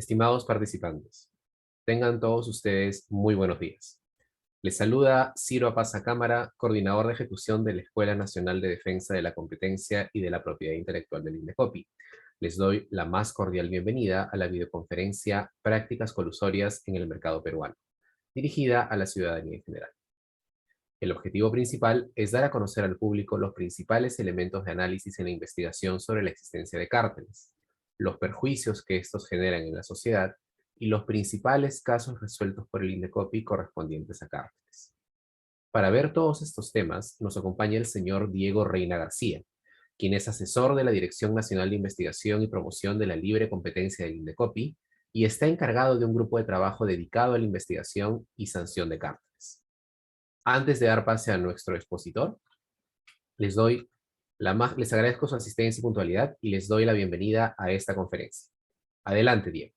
Estimados participantes, tengan todos ustedes muy buenos días. Les saluda Ciro Apaza Cámara, coordinador de ejecución de la Escuela Nacional de Defensa de la Competencia y de la Propiedad Intelectual del INDECOPI. Les doy la más cordial bienvenida a la videoconferencia Prácticas Colusorias en el Mercado Peruano, dirigida a la ciudadanía en general. El objetivo principal es dar a conocer al público los principales elementos de análisis en la investigación sobre la existencia de cárteles, los perjuicios que estos generan en la sociedad y los principales casos resueltos por el INDECOPI correspondientes a cárteles. Para ver todos estos temas, nos acompaña el señor Diego Reina García, quien es asesor de la Dirección Nacional de Investigación y Promoción de la Libre Competencia del INDECOPI y está encargado de un grupo de trabajo dedicado a la investigación y sanción de cárteles. Antes de dar pase a nuestro expositor, les agradezco su asistencia y puntualidad y les doy la bienvenida a esta conferencia. Adelante, Diego.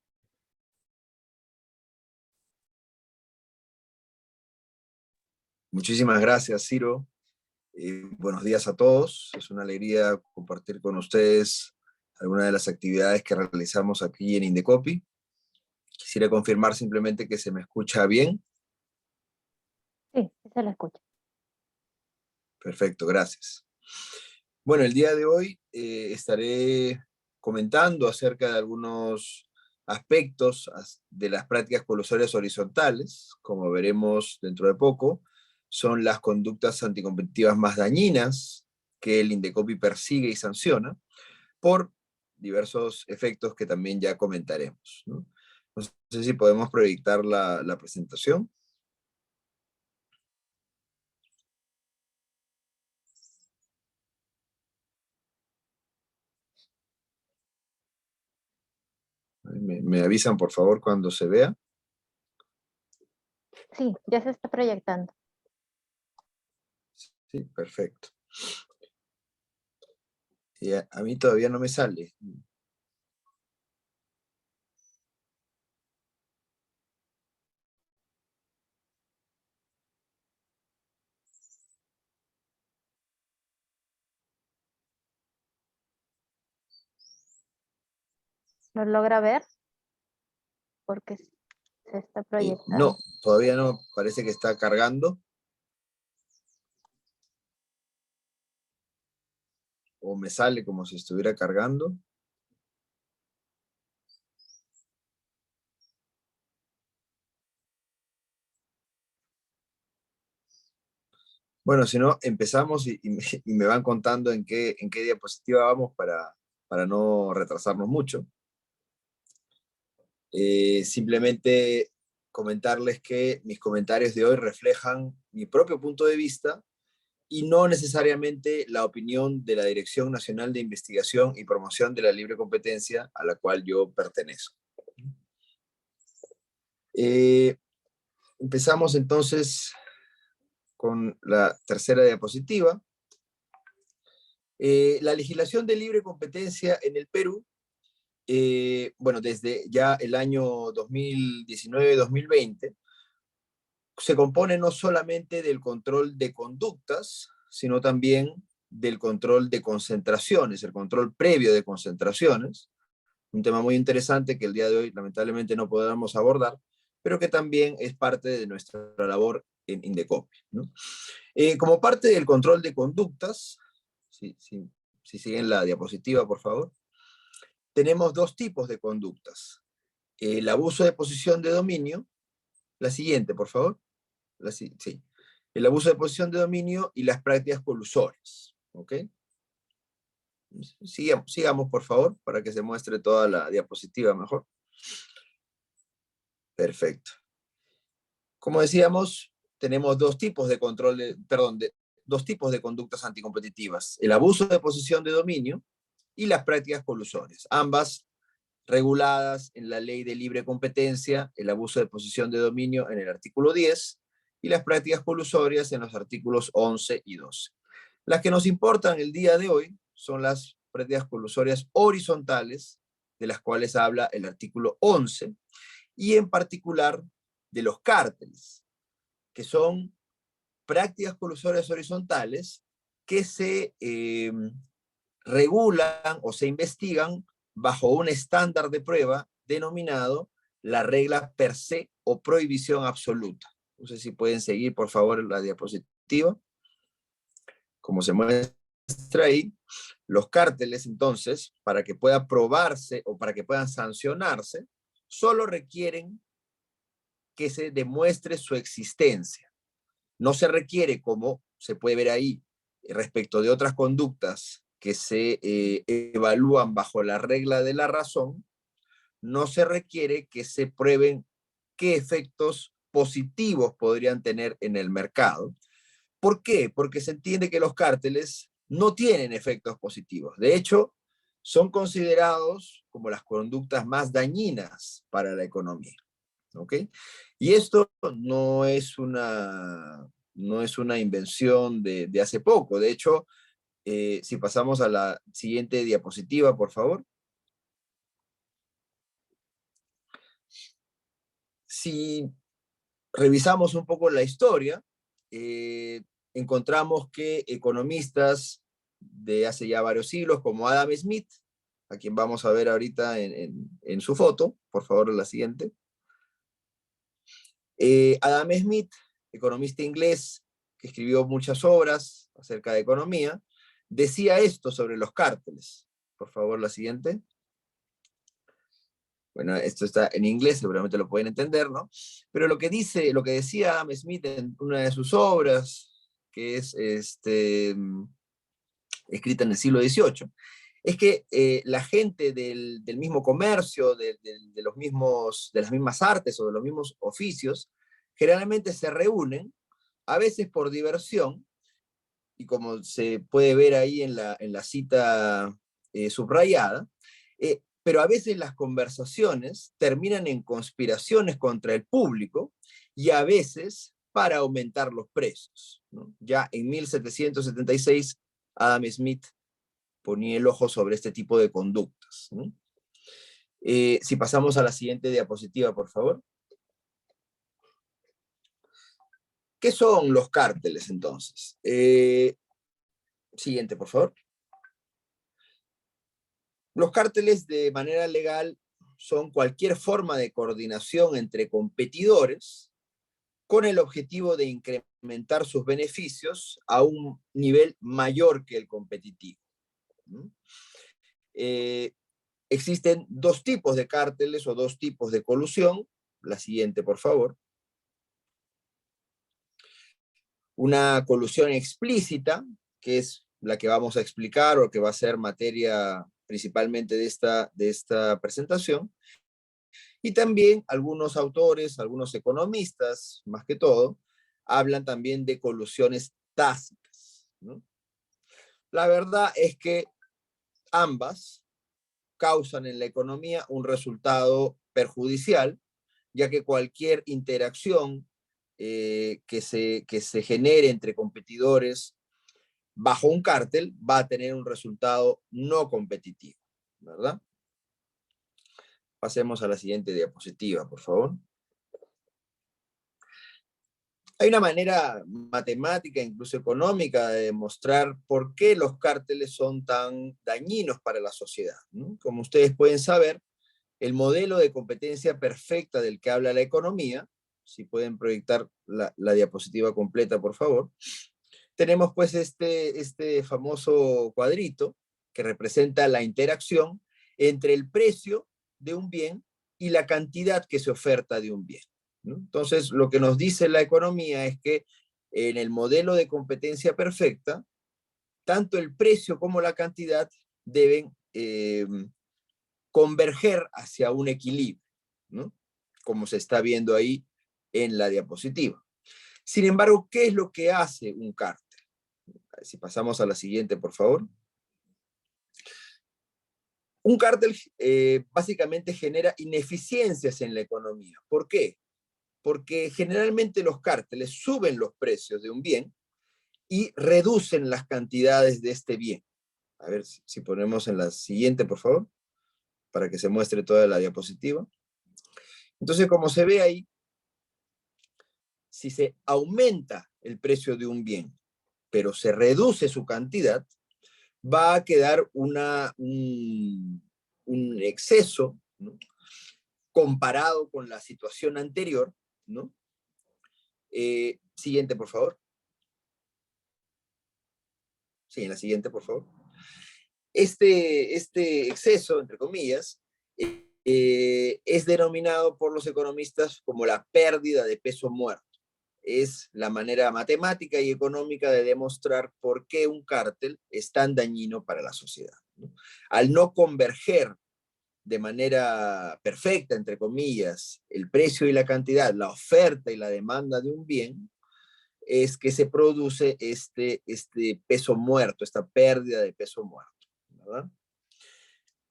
Muchísimas gracias, Ciro. Buenos días a todos. Es una alegría compartir con ustedes algunas de las actividades que realizamos aquí en INDECOPI. Quisiera confirmar simplemente que se me escucha bien. Sí, se lo escucha. Perfecto, gracias. Bueno, el día de hoy estaré comentando acerca de algunos aspectos de las prácticas colusorias horizontales. Como veremos dentro de poco, son las conductas anticompetitivas más dañinas que el INDECOPI persigue y sanciona por diversos efectos que también ya comentaremos, ¿no? No sé si podemos proyectar la presentación. Me avisan, por favor, cuando se vea. Sí, ya se está proyectando. Sí, perfecto. Y a mí todavía no me sale. ¿Lo logra ver? Porque se está proyectando. No, todavía no, parece que está cargando. O me sale como si estuviera cargando. Bueno, si no, empezamos y me van contando en qué diapositiva vamos para no retrasarnos mucho. Simplemente comentarles que mis comentarios de hoy reflejan mi propio punto de vista y no necesariamente la opinión de la Dirección Nacional de Investigación y Promoción de la Libre Competencia a la cual yo pertenezco. Empezamos entonces con la tercera diapositiva. La legislación de libre competencia en el Perú, bueno, desde ya el año 2019-2020, se compone no solamente del control de conductas, sino también del control de concentraciones, el control previo de concentraciones, un tema muy interesante que el día de hoy lamentablemente no podemos abordar, pero que también es parte de nuestra labor en INDECOPI, ¿no? Como parte del control de conductas, si siguen la diapositiva, por favor, tenemos dos tipos de conductas. El abuso de posición de dominio, la siguiente, por favor. Sí. El abuso de posición de dominio y las prácticas colusorias, ¿ok? Sigamos, por favor, para que se muestre toda la diapositiva mejor. Perfecto. Como decíamos, tenemos dos tipos de dos tipos de conductas anticompetitivas: el abuso de posición de dominio y las prácticas colusorias, ambas reguladas en la Ley de Libre Competencia, el abuso de posición de dominio en el artículo 10 y las prácticas colusorias en los artículos 11 y 12. Las que nos importan el día de hoy son las prácticas colusorias horizontales, de las cuales habla el artículo 11, y en particular de los cárteles, que son prácticas colusorias horizontales que se regulan o se investigan bajo un estándar de prueba denominado la regla per se o prohibición absoluta. No sé si pueden seguir, por favor, la diapositiva. Como se muestra ahí, los cárteles, entonces, para que pueda probarse o para que puedan sancionarse, solo requieren que se demuestre su existencia. No se requiere, como se puede ver ahí, respecto de otras conductas que se evalúan bajo la regla de la razón, no se requiere que se prueben qué efectos positivos podrían tener en el mercado. ¿Por qué? Porque se entiende que los cárteles no tienen efectos positivos. De hecho, son considerados como las conductas más dañinas para la economía. ¿Ok? Y esto no es una invención de hace poco. De hecho, si pasamos a la siguiente diapositiva, por favor. Si revisamos un poco la historia, encontramos que economistas de hace ya varios siglos, como Adam Smith, a quien vamos a ver ahorita en su foto, por favor, la siguiente. Adam Smith, economista inglés, que escribió muchas obras acerca de economía, decía esto sobre los cárteles. Por favor, la siguiente. Bueno, esto está en inglés, seguramente lo pueden entender, ¿no? Pero lo que decía Adam Smith en una de sus obras, que es escrita en el siglo XVIII, es que la gente del mismo comercio, de las mismas artes o de los mismos oficios, generalmente se reúnen, a veces por diversión, y como se puede ver ahí en la cita subrayada, pero a veces las conversaciones terminan en conspiraciones contra el público y a veces para aumentar los precios, ¿no? Ya en 1776, Adam Smith ponía el ojo sobre este tipo de conductas, ¿no? Si pasamos a la siguiente diapositiva, por favor. ¿Qué son los cárteles, entonces? Siguiente, por favor. Los cárteles, de manera legal, son cualquier forma de coordinación entre competidores con el objetivo de incrementar sus beneficios a un nivel mayor que el competitivo. Existen dos tipos de cárteles o dos tipos de colusión. La siguiente, por favor. Una colusión explícita, que es la que vamos a explicar o que va a ser materia principalmente de esta presentación. Y también algunos autores, algunos economistas, más que todo, hablan también de colusiones tácitas, ¿no? La verdad es que ambas causan en la economía un resultado perjudicial, ya que cualquier interacción que se genere entre competidores bajo un cártel va a tener un resultado no competitivo, ¿verdad? Pasemos a la siguiente diapositiva, por favor. Hay una manera matemática, incluso económica, de demostrar por qué los cárteles son tan dañinos para la sociedad, ¿no? Como ustedes pueden saber, el modelo de competencia perfecta del que habla la economía, si pueden proyectar la diapositiva completa, por favor, tenemos pues este famoso cuadrito que representa la interacción entre el precio de un bien y la cantidad que se oferta de un bien, ¿no? Entonces, lo que nos dice la economía es que en el modelo de competencia perfecta, tanto el precio como la cantidad deben converger hacia un equilibrio, ¿no? Como se está viendo ahí en la diapositiva. Sin embargo, ¿qué es lo que hace un cártel? Si pasamos a la siguiente, por favor. Un cártel básicamente genera ineficiencias en la economía. ¿Por qué? Porque generalmente los cárteles suben los precios de un bien y reducen las cantidades de este bien. A ver si ponemos en la siguiente, por favor, para que se muestre toda la diapositiva. Entonces, como se ve ahí, si se aumenta el precio de un bien, pero se reduce su cantidad, va a quedar un exceso, ¿no?, comparado con la situación anterior, ¿no? Siguiente, por favor. Sí, en la siguiente, por favor. Este exceso, entre comillas, es denominado por los economistas como la pérdida de peso muerto. Es la manera matemática y económica de demostrar por qué un cártel es tan dañino para la sociedad, ¿no? Al no converger de manera perfecta, entre comillas, el precio y la cantidad, la oferta y la demanda de un bien, es que se produce este peso muerto, esta pérdida de peso muerto, ¿verdad?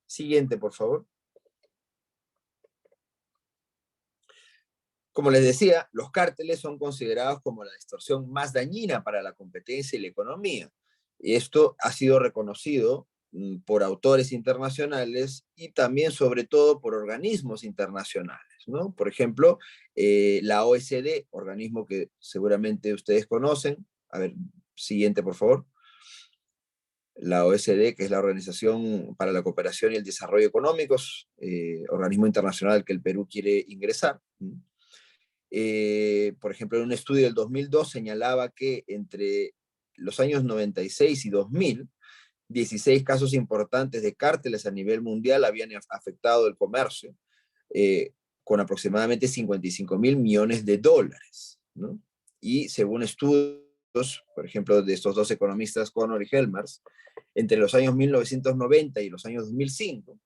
Siguiente, por favor. Como les decía, los cárteles son considerados como la distorsión más dañina para la competencia y la economía. Y esto ha sido reconocido por autores internacionales y también, sobre todo, por organismos internacionales, ¿no? Por ejemplo, la OECD, organismo que seguramente ustedes conocen. A ver, siguiente, por favor. La OECD, que es la Organización para la Cooperación y el Desarrollo Económicos, organismo internacional que el Perú quiere ingresar. Por ejemplo, en un estudio del 2002 señalaba que entre los años 96 y 2000, 16 casos importantes de cárteles a nivel mundial habían afectado el comercio, con aproximadamente 55.000 millones de dólares, ¿no? Y según estudios, por ejemplo, de estos dos economistas, Connor y Helmers, entre los años 1990 y los años 2005,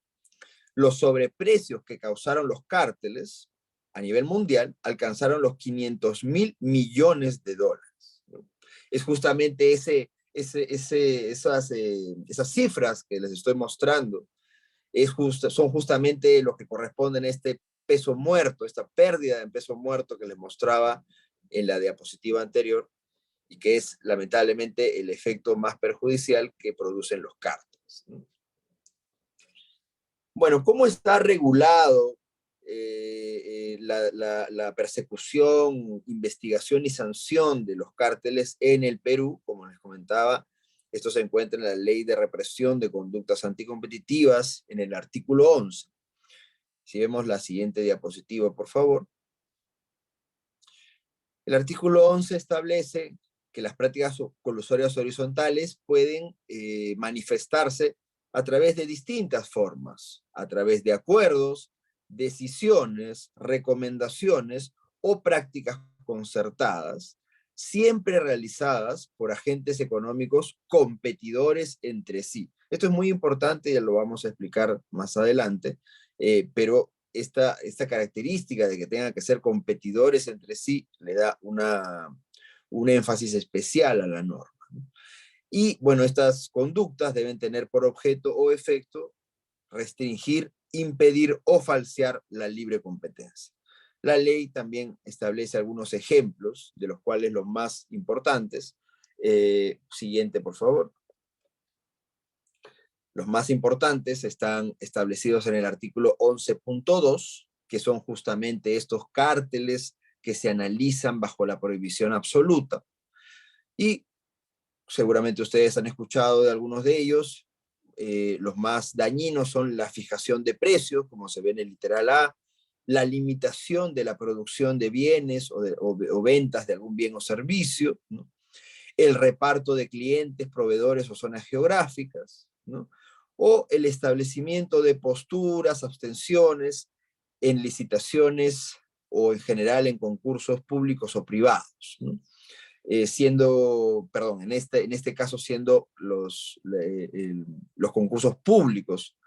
los sobreprecios que causaron los cárteles a nivel mundial alcanzaron los 500.000 millones de dólares, ¿no? Es justamente esas cifras que les estoy mostrando, son justamente lo que corresponden a este peso muerto, esta pérdida de peso muerto que les mostraba en la diapositiva anterior, y que es lamentablemente el efecto más perjudicial que producen los cárteles, ¿no? Bueno, ¿cómo está regulado la persecución, investigación y sanción de los cárteles en el Perú? Como les comentaba, esto se encuentra en la Ley de Represión de Conductas Anticompetitivas, en el artículo 11. Si vemos la siguiente diapositiva, por favor. El artículo 11 establece que las prácticas colusorias horizontales pueden manifestarse a través de distintas formas, a través de acuerdos, decisiones, recomendaciones o prácticas concertadas, siempre realizadas por agentes económicos competidores entre sí. Esto es muy importante, ya lo vamos a explicar más adelante, pero esta característica de que tengan que ser competidores entre sí le da un énfasis especial a la norma. Y bueno, estas conductas deben tener por objeto o efecto restringir, impedir o falsear la libre competencia. La ley también establece algunos ejemplos, de los cuales los más importantes. Siguiente, por favor. Los más importantes están establecidos en el artículo 11.2, que son justamente estos cárteles que se analizan bajo la prohibición absoluta. Y seguramente ustedes han escuchado de algunos de ellos. Los más dañinos son la fijación de precios, como se ve en el literal A, la limitación de la producción de bienes o ventas de algún bien o servicio, ¿no? El reparto de clientes, proveedores o zonas geográficas, ¿no? O el establecimiento de posturas, abstenciones en licitaciones o en general en concursos públicos o privados, ¿no? En este caso siendo los concursos públicos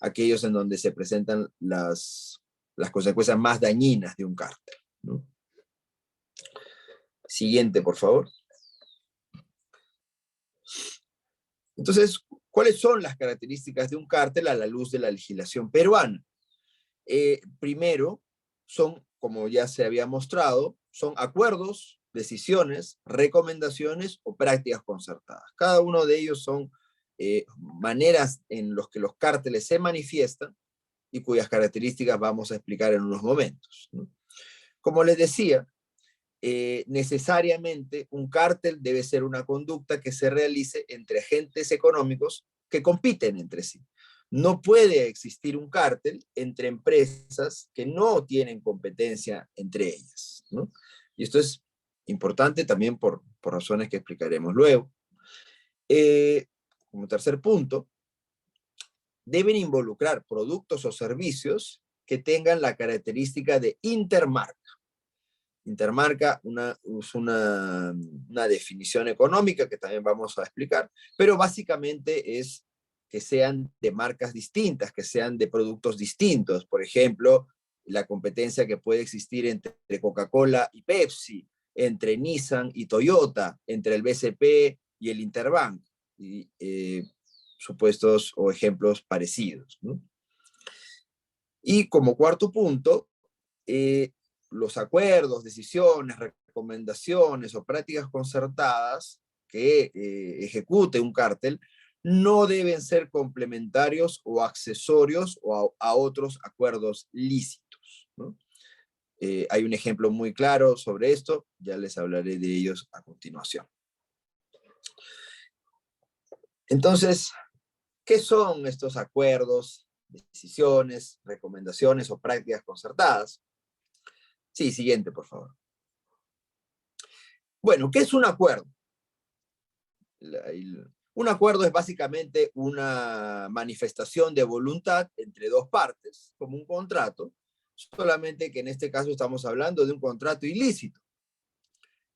aquellos en donde se presentan las consecuencias más dañinas de un cártel, ¿no? Siguiente, por favor. Entonces, ¿cuáles son las características de un cártel a la luz de la legislación peruana? Primero, son, como ya se había mostrado, son acuerdos, decisiones, recomendaciones o prácticas concertadas. Cada uno de ellos son maneras en las que los cárteles se manifiestan y cuyas características vamos a explicar en unos momentos, ¿no? Como les decía, necesariamente un cártel debe ser una conducta que se realice entre agentes económicos que compiten entre sí. No puede existir un cártel entre empresas que no tienen competencia entre ellas, ¿no? Y esto es importante también por razones que explicaremos luego. Como tercer punto, deben involucrar productos o servicios que tengan la característica de intermarca. Intermarca es una definición económica que también vamos a explicar, pero básicamente es que sean de marcas distintas, que sean de productos distintos. Por ejemplo, la competencia que puede existir entre Coca-Cola y Pepsi, entre Nissan y Toyota, entre el BCP y el Interbank, y supuestos o ejemplos parecidos, ¿no? Y como cuarto punto, los acuerdos, decisiones, recomendaciones o prácticas concertadas que ejecute un cártel no deben ser complementarios o accesorios a otros acuerdos lícitos, ¿no? Hay un ejemplo muy claro sobre esto, ya les hablaré de ellos a continuación. Entonces, ¿qué son estos acuerdos, decisiones, recomendaciones o prácticas concertadas? Sí, siguiente, por favor. Bueno, ¿qué es un acuerdo? Un acuerdo es básicamente una manifestación de voluntad entre dos partes, como un contrato, solamente que en este caso estamos hablando de un contrato ilícito.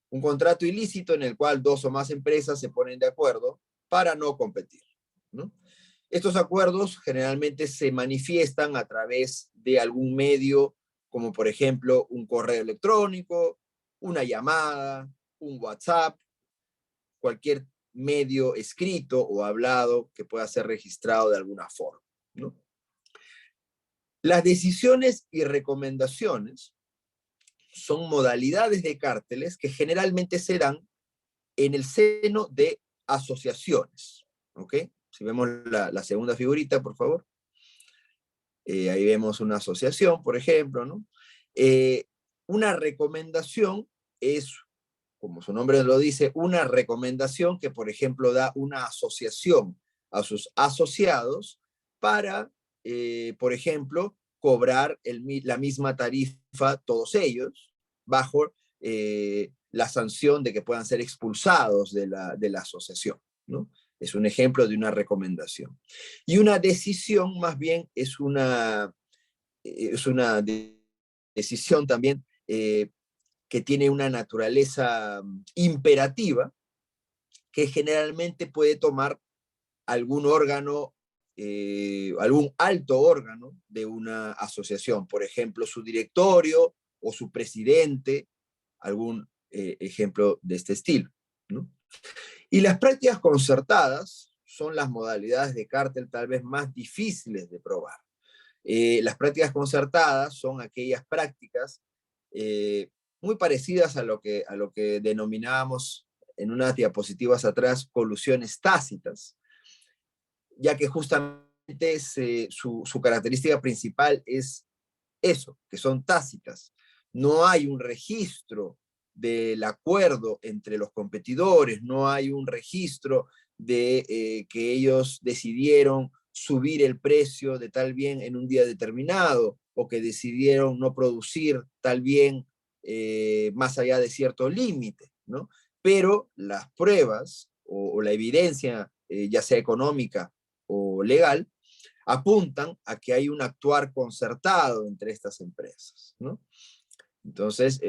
Un contrato ilícito en el cual dos o más empresas se ponen de acuerdo para no competir, ¿no? Estos acuerdos generalmente se manifiestan a través de algún medio, como por ejemplo un correo electrónico, una llamada, un WhatsApp, cualquier medio escrito o hablado que pueda ser registrado de alguna forma, ¿no? Las decisiones y recomendaciones son modalidades de cárteles que generalmente se dan en el seno de asociaciones, ¿ok? Si vemos la segunda figurita, por favor. Ahí vemos una asociación, por ejemplo, ¿no? Una recomendación es, como su nombre lo dice, una recomendación que, por ejemplo, da una asociación a sus asociados para, por ejemplo, cobrar la misma tarifa todos ellos, bajo la sanción de que puedan ser expulsados de la asociación, ¿no? Es un ejemplo de una recomendación. Y una decisión, más bien, es una decisión también que tiene una naturaleza imperativa, que generalmente puede tomar algún órgano, algún alto órgano de una asociación, por ejemplo, su directorio o su presidente, algún ejemplo de este estilo, ¿no? Y las prácticas concertadas son las modalidades de cártel tal vez más difíciles de probar. Las prácticas concertadas son aquellas prácticas muy parecidas a lo que denominábamos en unas diapositivas atrás colusiones tácitas, ya que justamente su característica principal es eso, que son tácitas. No hay un registro del acuerdo entre los competidores, no hay un registro de que ellos decidieron subir el precio de tal bien en un día determinado, o que decidieron no producir tal bien más allá de cierto límite, ¿no? Pero las pruebas o la evidencia, ya sea económica o legal, apuntan a que hay un actuar concertado entre estas empresas, ¿no? Entonces,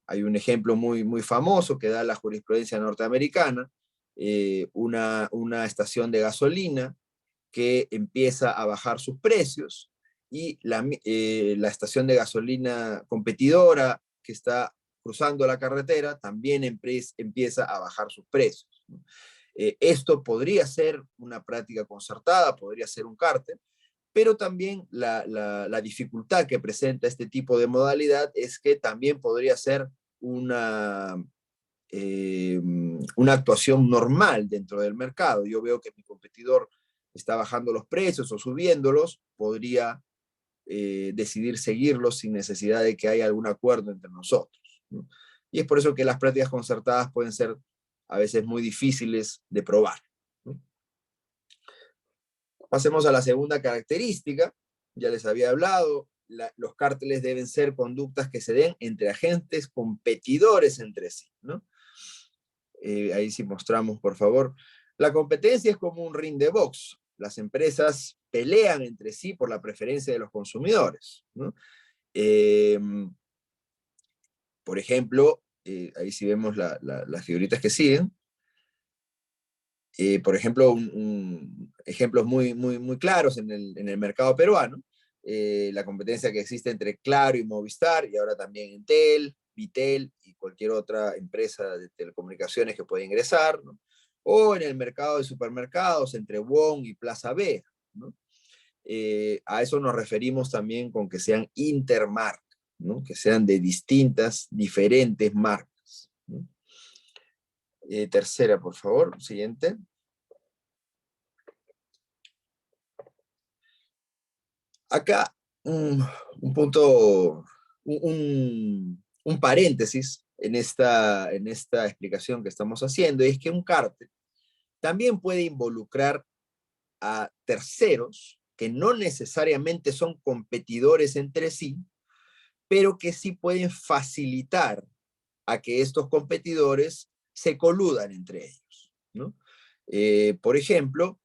hay un ejemplo muy, muy famoso que da la jurisprudencia norteamericana, una estación de gasolina que empieza a bajar sus precios, y la estación de gasolina competidora que está cruzando la carretera también empieza a bajar sus precios, ¿no? Esto podría ser una práctica concertada, podría ser un cártel, pero también la dificultad que presenta este tipo de modalidad es que también podría ser una actuación normal dentro del mercado. Yo veo que mi competidor está bajando los precios o subiéndolos, podría decidir seguirlos sin necesidad de que haya algún acuerdo entre nosotros, ¿no? Y es por eso que las prácticas concertadas pueden ser a veces muy difíciles de probar, ¿no? Pasemos a la segunda característica. Ya les había hablado, los cárteles deben ser conductas que se den entre agentes competidores entre sí, ¿no? Ahí sí mostramos, por favor. La competencia es como un ring de box. Las empresas pelean entre sí por la preferencia de los consumidores, ¿no? Por ejemplo, ahí sí vemos las figuritas que siguen. Por ejemplo, ejemplos muy claros en el mercado peruano, la competencia que existe entre Claro y Movistar, y ahora también Entel, Vitel y cualquier otra empresa de telecomunicaciones que pueda ingresar, ¿no? O en el mercado de supermercados entre Wong y Plaza B, ¿no? A eso nos referimos también con que sean intermarcas, ¿no? Que sean de distintas, diferentes marcas, ¿no? Tercera, por favor, siguiente. Acá, un punto, un paréntesis en esta explicación que estamos haciendo, es que un cártel también puede involucrar a terceros que no necesariamente son competidores entre sí, pero que sí pueden facilitar a que estos competidores se coludan entre ellos, ¿no? Por ejemplo,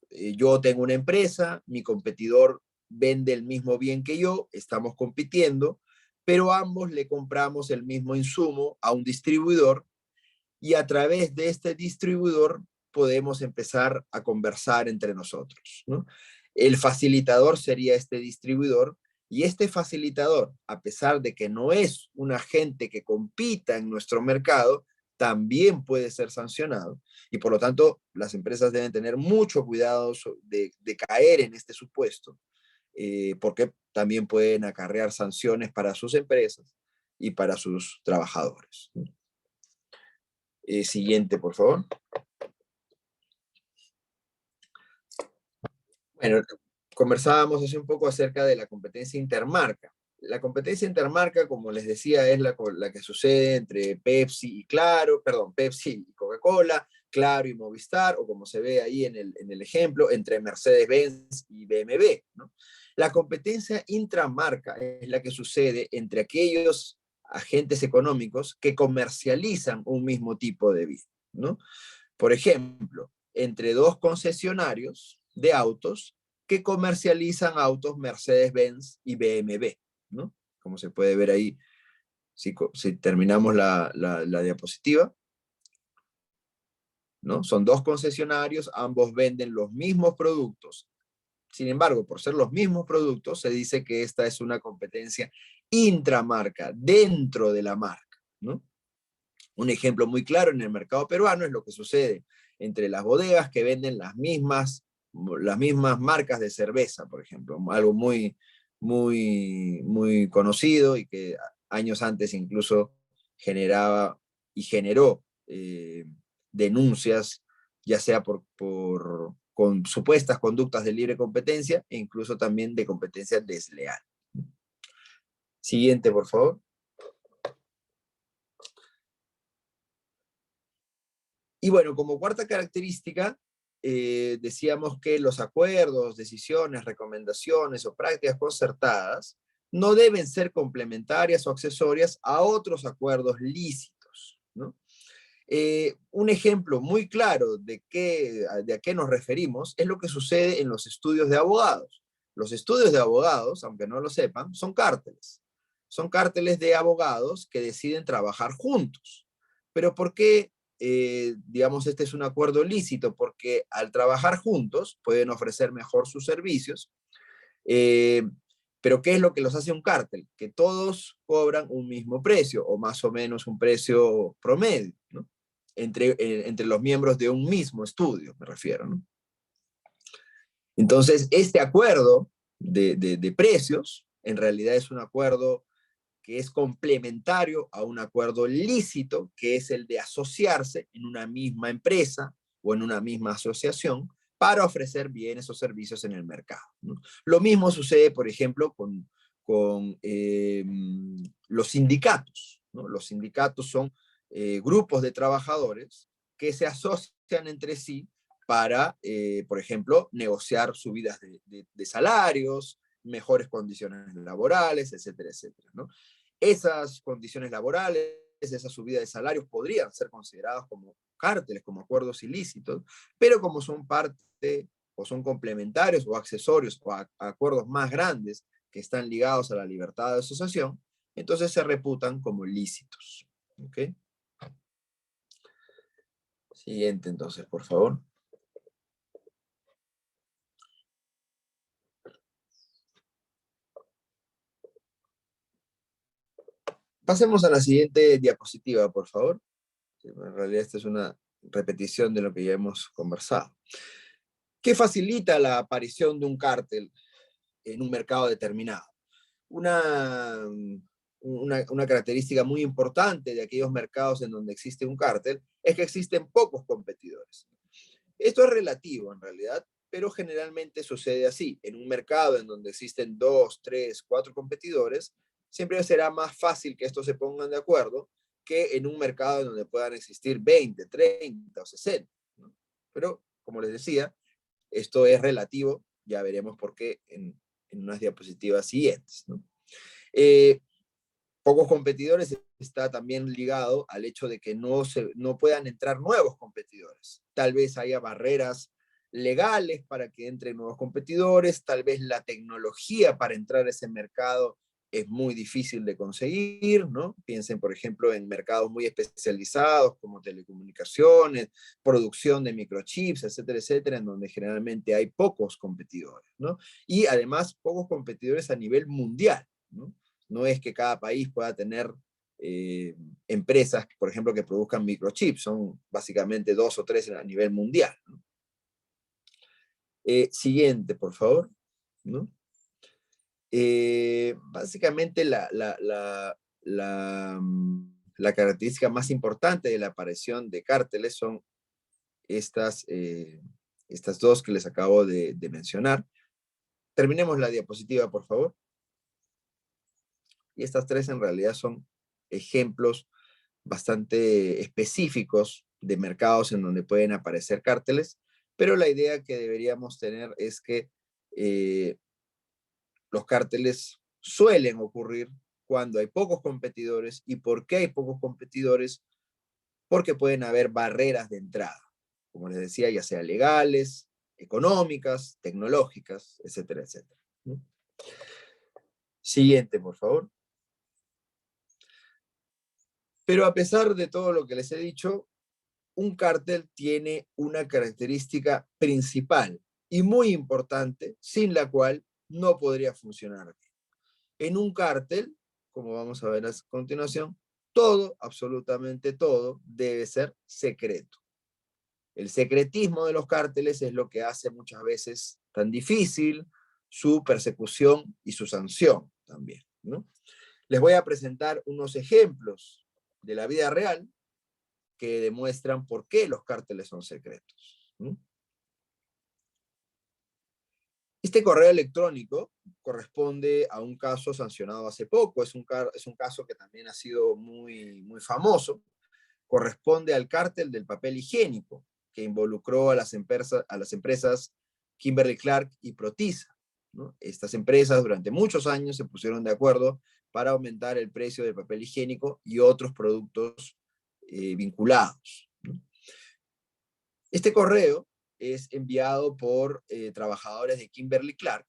yo tengo una empresa, mi competidor vende el mismo bien que yo, estamos compitiendo, pero ambos le compramos el mismo insumo a un distribuidor y a través de este distribuidor podemos empezar a conversar entre nosotros, ¿no? El facilitador sería este distribuidor, y este facilitador, a pesar de que no es un agente que compita en nuestro mercado, también puede ser sancionado. Y por lo tanto, las empresas deben tener mucho cuidado de caer en este supuesto, porque también pueden acarrear sanciones para sus empresas y para sus trabajadores. Siguiente, por favor. Bueno, conversábamos hace un poco acerca de la competencia intermarca. La competencia intermarca, como les decía, es la que sucede entre Pepsi y Claro, perdón, Pepsi y Coca-Cola, Claro y Movistar, o como se ve ahí en el ejemplo, entre Mercedes-Benz y BMW, ¿no? La competencia intramarca es la que sucede entre aquellos agentes económicos que comercializan un mismo tipo de bien, ¿no? Por ejemplo, entre dos concesionarios de autos que comercializan autos Mercedes-Benz y BMW, ¿no? Como se puede ver ahí, si terminamos la diapositiva, ¿no? Son dos concesionarios, ambos venden los mismos productos. Sin embargo, por ser los mismos productos, se dice que esta es una competencia intramarca, dentro de la marca, ¿no? Un ejemplo muy claro en el mercado peruano es lo que sucede entre las bodegas que venden las mismas marcas de cerveza, por ejemplo, algo muy conocido y que años antes incluso generaba y generó denuncias, ya sea con supuestas conductas de libre competencia e incluso también de competencia desleal. Siguiente, por favor. Y bueno, como cuarta característica, decíamos que los acuerdos, decisiones, recomendaciones o prácticas concertadas no deben ser complementarias o accesorias a otros acuerdos lícitos, ¿no? Un ejemplo muy claro de a qué nos referimos es lo que sucede en los estudios de abogados. Los estudios de abogados, aunque no lo sepan, son cárteles. Son cárteles de abogados que deciden trabajar juntos. ¿Pero por qué, digamos, este es un acuerdo lícito? Porque al trabajar juntos pueden ofrecer mejor sus servicios. Pero ¿qué es lo que los hace un cártel? Que todos cobran un mismo precio, o más o menos un precio promedio, ¿no? Entre los miembros de un mismo estudio, me refiero, ¿no? Entonces, este acuerdo de precios, en realidad es un acuerdo que es complementario a un acuerdo lícito, que es el de asociarse en una misma empresa o en una misma asociación para ofrecer bienes o servicios en el mercado, ¿no? Lo mismo sucede, por ejemplo, con los sindicatos, ¿no? Los sindicatos son grupos de trabajadores que se asocian entre sí para, por ejemplo, negociar subidas de salarios, mejores condiciones laborales, etcétera, etcétera, ¿no? Esas condiciones laborales, esa subida de salarios podrían ser considerados como cárteles, como acuerdos ilícitos, pero como son parte o son complementarios o accesorios o acuerdos más grandes que están ligados a la libertad de asociación, entonces se reputan como lícitos. ¿Ok? Siguiente, entonces, por favor. Pasemos a la siguiente diapositiva, por favor. En realidad esta es una repetición de lo que ya hemos conversado. ¿Qué facilita la aparición de un cártel en un mercado determinado? Una característica muy importante de aquellos mercados en donde existe un cártel es que existen pocos competidores. Esto es relativo en realidad, pero generalmente sucede así. En un mercado en donde existen 2, 3, 4 competidores, siempre será más fácil que estos se pongan de acuerdo que en un mercado en donde puedan existir 20, 30 o 60. ¿No? Pero, como les decía, esto es relativo, ya veremos por qué en unas diapositivas siguientes, ¿no? Pocos competidores está también ligado al hecho de que no puedan entrar nuevos competidores. Tal vez haya barreras legales para que entren nuevos competidores, tal vez la tecnología para entrar a ese mercado es muy difícil de conseguir, ¿no? Piensen, por ejemplo, en mercados muy especializados como telecomunicaciones, producción de microchips, etcétera, etcétera, en donde generalmente hay pocos competidores, ¿no? Y además pocos competidores a nivel mundial, ¿no? No es que cada país pueda tener empresas, por ejemplo, que produzcan microchips, son básicamente 2 o 3 a nivel mundial, ¿no? Siguiente, por favor, ¿no? Básicamente la característica más importante de la aparición de cárteles son estas dos que les acabo de mencionar. Terminemos la diapositiva, por favor. Y estas tres en realidad son ejemplos bastante específicos de mercados en donde pueden aparecer cárteles, pero la idea que deberíamos tener es que los cárteles suelen ocurrir cuando hay pocos competidores. ¿Y por qué hay pocos competidores? Porque pueden haber barreras de entrada, como les decía, ya sea legales, económicas, tecnológicas, etcétera, etcétera. Siguiente, por favor. Pero a pesar de todo lo que les he dicho, un cártel tiene una característica principal y muy importante, sin la cual no podría funcionar. En un cártel, como vamos a ver a continuación, todo, absolutamente todo, debe ser secreto. El secretismo de los cárteles es lo que hace muchas veces tan difícil su persecución y su sanción también, ¿no? Les voy a presentar unos ejemplos de la vida real que demuestran por qué los cárteles son secretos. Este correo electrónico corresponde a un caso sancionado hace poco, es un caso que también ha sido muy, muy famoso, corresponde al cártel del papel higiénico, que involucró a las empresas Kimberly-Clark y Protisa, ¿no? Estas empresas durante muchos años se pusieron de acuerdo para aumentar el precio del papel higiénico y otros productos vinculados, ¿no? Este correo es enviado por trabajadores de Kimberly-Clark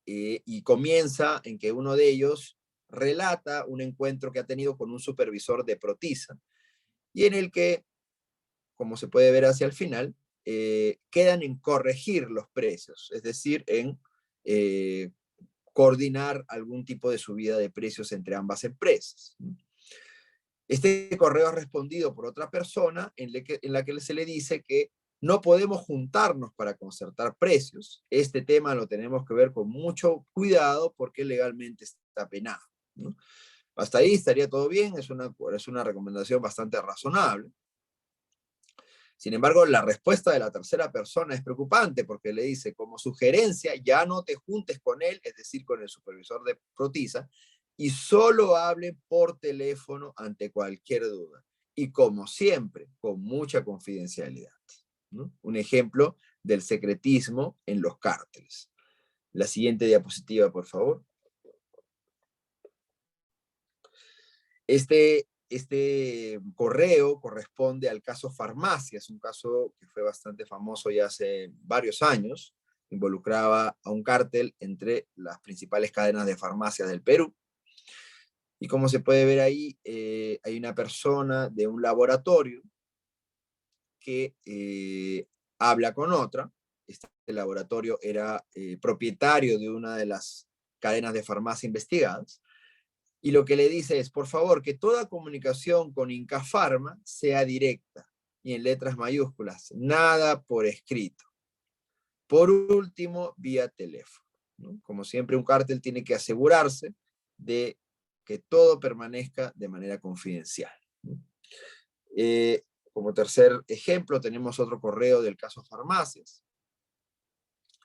y comienza en que uno de ellos relata un encuentro que ha tenido con un supervisor de Protisa y en el que, como se puede ver hacia el final, quedan en corregir los precios, es decir, en coordinar algún tipo de subida de precios entre ambas empresas. Este correo es respondido por otra persona en la que se le dice que no podemos juntarnos para concertar precios. Este tema lo tenemos que ver con mucho cuidado porque legalmente está penado, ¿no? Hasta ahí estaría todo bien, es una recomendación bastante razonable. Sin embargo, la respuesta de la tercera persona es preocupante porque le dice, como sugerencia, ya no te juntes con él, es decir, con el supervisor de Protisa, y solo hable por teléfono ante cualquier duda. y, como siempre, con mucha confidencialidad, ¿no? Un ejemplo del secretismo en los cárteles. La siguiente diapositiva, por favor. Este correo corresponde al caso Farmacias, un caso que fue bastante famoso ya hace varios años. Involucraba a un cártel entre las principales cadenas de farmacias del Perú. Y como se puede ver ahí, hay una persona de un laboratorio que habla con otra. Este laboratorio era propietario de una de las cadenas de farmacia investigadas. Y lo que le dice es, por favor, que toda comunicación con Inca Pharma sea directa y en letras mayúsculas, nada por escrito. Por último, vía teléfono, ¿no? Como siempre, un cártel tiene que asegurarse de que todo permanezca de manera confidencial, ¿no? Como tercer ejemplo, tenemos otro correo del caso Farmacias.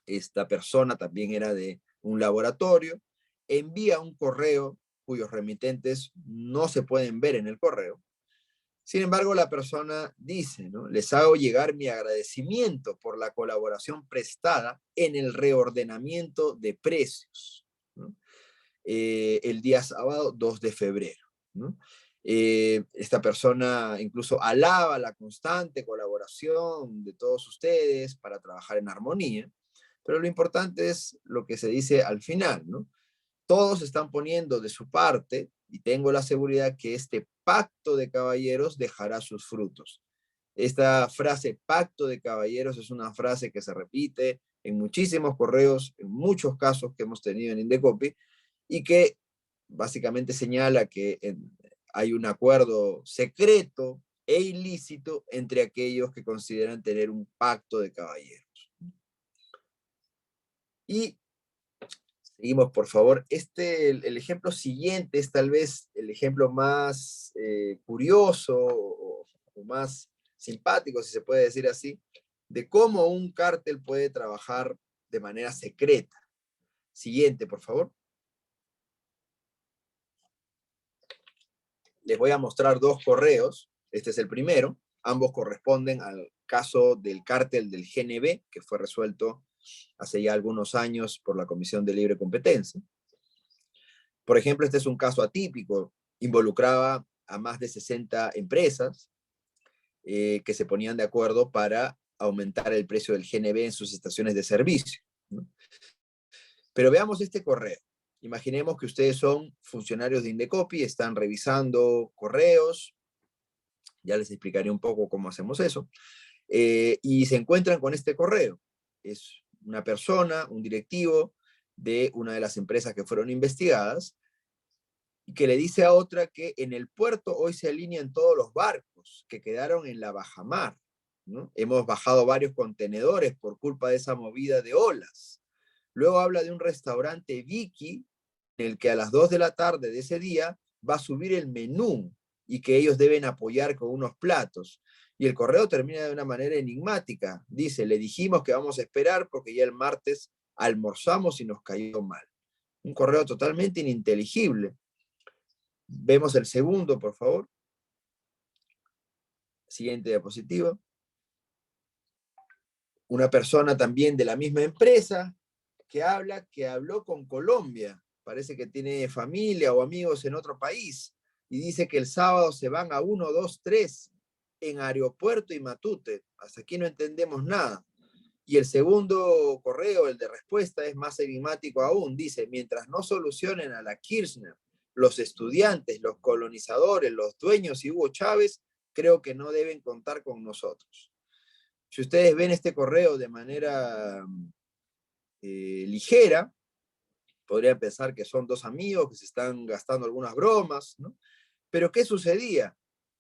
Esta persona también era de un laboratorio, envía un correo cuyos remitentes no se pueden ver en el correo. Sin embargo, la persona dice, ¿no? Les hago llegar mi agradecimiento por la colaboración prestada en el reordenamiento de precios, ¿no? El día sábado 2 de febrero, ¿no? Esta persona incluso alaba la constante colaboración de todos ustedes para trabajar en armonía, pero lo importante es lo que se dice al final, ¿no? Todos están poniendo de su parte y tengo la seguridad que este pacto de caballeros dejará sus frutos. Esta frase, pacto de caballeros, es una frase que se repite en muchísimos correos, en muchos casos que hemos tenido en Indecopi, y que básicamente señala que hay un acuerdo secreto e ilícito entre aquellos que consideran tener un pacto de caballeros. Y seguimos, por favor. El ejemplo siguiente es tal vez el ejemplo más curioso o más simpático, si se puede decir así, de cómo un cártel puede trabajar de manera secreta. Siguiente, por favor. Les voy a mostrar dos correos. Este es el primero. Ambos corresponden al caso del cártel del GNB, que fue resuelto hace ya algunos años por la Comisión de Libre Competencia. Por ejemplo, este es un caso atípico. Involucraba a más de 60 empresas que se ponían de acuerdo para aumentar el precio del GNB en sus estaciones de servicio, ¿no? Pero veamos este correo. Imaginemos que ustedes son funcionarios de Indecopi, están revisando correos, ya les explicaré un poco cómo hacemos eso, y se encuentran con este correo. Es una persona, un directivo de una de las empresas que fueron investigadas, y que le dice a otra que en el puerto hoy se alinean todos los barcos que quedaron en la bajamar, ¿no? Hemos bajado varios contenedores por culpa de esa movida de olas. Luego habla de un restaurante Vicky, en el que a las 2 de la tarde de ese día va a subir el menú y que ellos deben apoyar con unos platos. Y el correo termina de una manera enigmática. Dice, le dijimos que vamos a esperar porque ya el martes almorzamos y nos cayó mal. Un correo totalmente ininteligible. Vemos el segundo, por favor. Siguiente diapositiva. Una persona también de la misma empresa que habló con Colombia. Parece que tiene familia o amigos en otro país. Y dice que el sábado se van a 1, 2, 3 en Aeropuerto y Matute. Hasta aquí no entendemos nada. Y el segundo correo, el de respuesta, es más enigmático aún. Dice, mientras no solucionen a la Kirchner, los estudiantes, los colonizadores, los dueños y Hugo Chávez, creo que no deben contar con nosotros. Si ustedes ven este correo de manera ligera, podrían pensar que son dos amigos que se están gastando algunas bromas, ¿no? Pero ¿qué sucedía?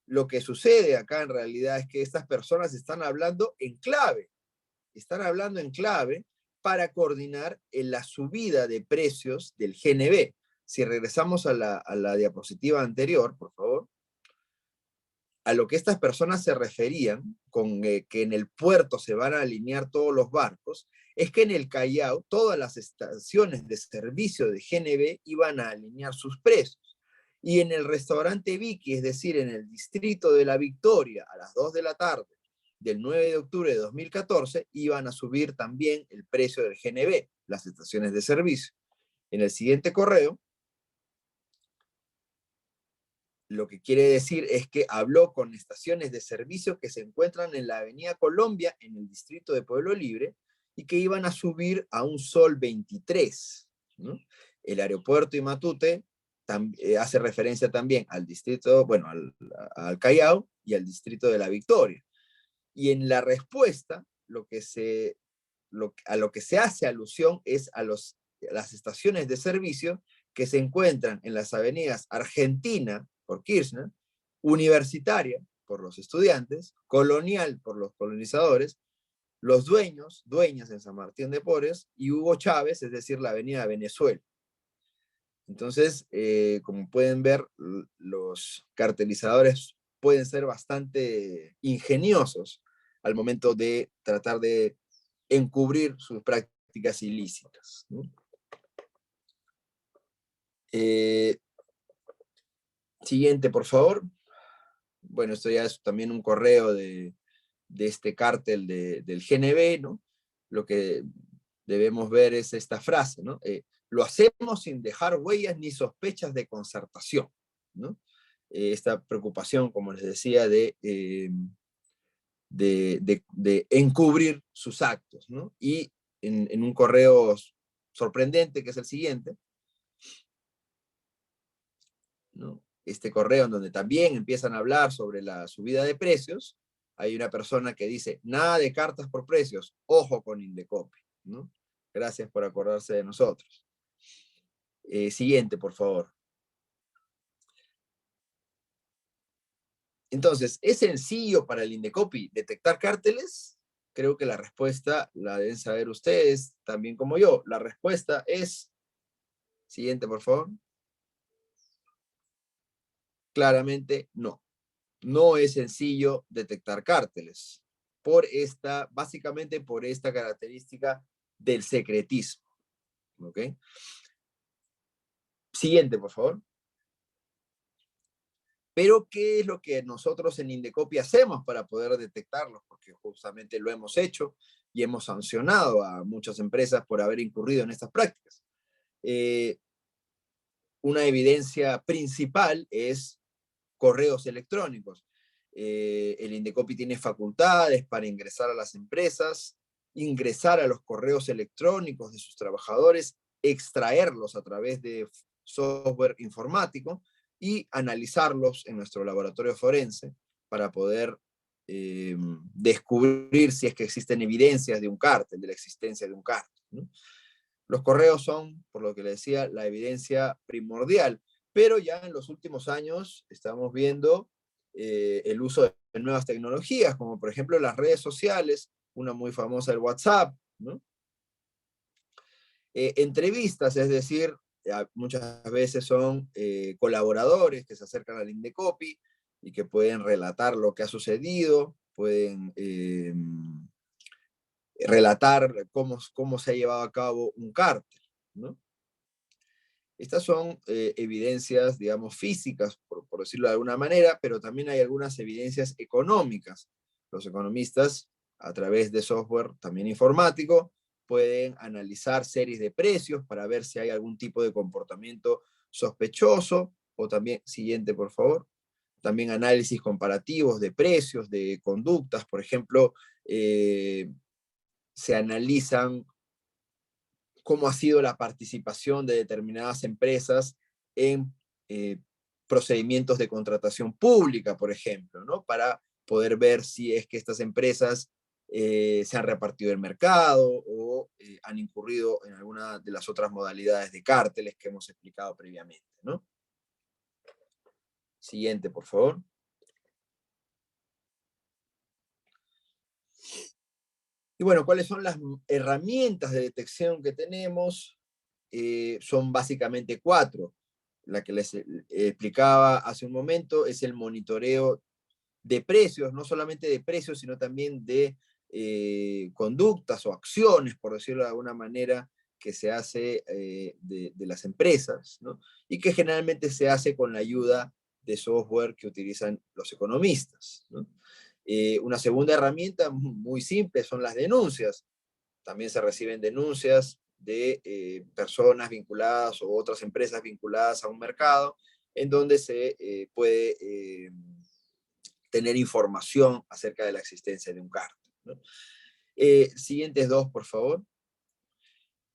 Lo que sucede acá en realidad es que estas personas están hablando en clave para coordinar en la subida de precios del GNB. Si regresamos a la diapositiva anterior, por favor, a lo que estas personas se referían con que en el puerto se van a alinear todos los barcos, es que en el Callao todas las estaciones de servicio de GNB iban a alinear sus precios. Y en el restaurante Vicky, es decir, en el distrito de La Victoria, a las 2 de la tarde del 9 de octubre de 2014, iban a subir también el precio del GNB, las estaciones de servicio. En el siguiente correo, lo que quiere decir es que habló con estaciones de servicio que se encuentran en la Avenida Colombia, en el distrito de Pueblo Libre, y que iban a subir a un sol 23, ¿no? El aeropuerto y Matute hace referencia también al distrito, bueno, al Callao y al distrito de La Victoria. Y en la respuesta, a lo que se hace alusión es a las estaciones de servicio que se encuentran en las avenidas Argentina, por Kirchner, Universitaria, por los estudiantes, Colonial, por los colonizadores, los dueñas en San Martín de Porres, y Hugo Chávez, es decir, la avenida Venezuela. Entonces, como pueden ver, los cartelizadores pueden ser bastante ingeniosos al momento de tratar de encubrir sus prácticas ilícitas, ¿no? Siguiente, por favor. Bueno, esto ya es también un correo de este cártel del GNB, ¿no? Lo que debemos ver es esta frase, ¿no? Lo hacemos sin dejar huellas ni sospechas de concertación, ¿no? Esta preocupación, como les decía, de encubrir sus actos, ¿no? Y en un correo sorprendente, que es el siguiente, ¿no? Este correo en donde también empiezan a hablar sobre la subida de precios, hay una persona que dice, nada de cartas por precios, ojo con Indecopi, ¿no? Gracias por acordarse de nosotros. Siguiente, por favor. Entonces, ¿es sencillo para el Indecopi detectar cárteles? Creo que la respuesta la deben saber ustedes, también como yo. La respuesta es, siguiente, por favor. Claramente no. No es sencillo detectar cárteles, básicamente por esta característica del secretismo. ¿Ok? Siguiente, por favor. Pero, ¿qué es lo que nosotros en Indecopi hacemos para poder detectarlos? Porque justamente lo hemos hecho y hemos sancionado a muchas empresas por haber incurrido en estas prácticas. Una evidencia principal es correos electrónicos. El Indecopi tiene facultades para ingresar a las empresas, ingresar a los correos electrónicos de sus trabajadores, extraerlos a través de software informático y analizarlos en nuestro laboratorio forense para poder descubrir si es que existen evidencias de un cártel, de la existencia de un cártel, ¿no? Los correos son, por lo que le decía, la evidencia primordial, pero ya en los últimos años estamos viendo el uso de nuevas tecnologías, como por ejemplo las redes sociales, una muy famosa, el WhatsApp, ¿no? Entrevistas, es decir, muchas veces son colaboradores que se acercan al Indecopi y que pueden relatar lo que ha sucedido, pueden relatar cómo se ha llevado a cabo un cártel, ¿no? Estas son evidencias, digamos, físicas, por decirlo de alguna manera, pero también hay algunas evidencias económicas. Los economistas, a través de software también informático, pueden analizar series de precios para ver si hay algún tipo de comportamiento sospechoso, o también, siguiente por favor, también análisis comparativos de precios, de conductas, por ejemplo, se analizan cómo ha sido la participación de determinadas empresas en procedimientos de contratación pública, por ejemplo, ¿no? Para poder ver si es que estas empresas se han repartido el mercado o han incurrido en alguna de las otras modalidades de cárteles que hemos explicado previamente, ¿no? Siguiente, por favor. Y bueno, ¿cuáles son las herramientas de detección que tenemos? Son básicamente 4. La que les explicaba hace un momento es el monitoreo de precios, no solamente de precios, sino también de conductas o acciones, por decirlo de alguna manera, que se hace de las empresas, ¿no? Y que generalmente se hace con la ayuda de software que utilizan los economistas, ¿no? Una segunda herramienta muy simple son las denuncias. También se reciben denuncias de personas vinculadas o otras empresas vinculadas a un mercado, en donde se puede tener información acerca de la existencia de un cártel, ¿no? Siguientes dos, por favor.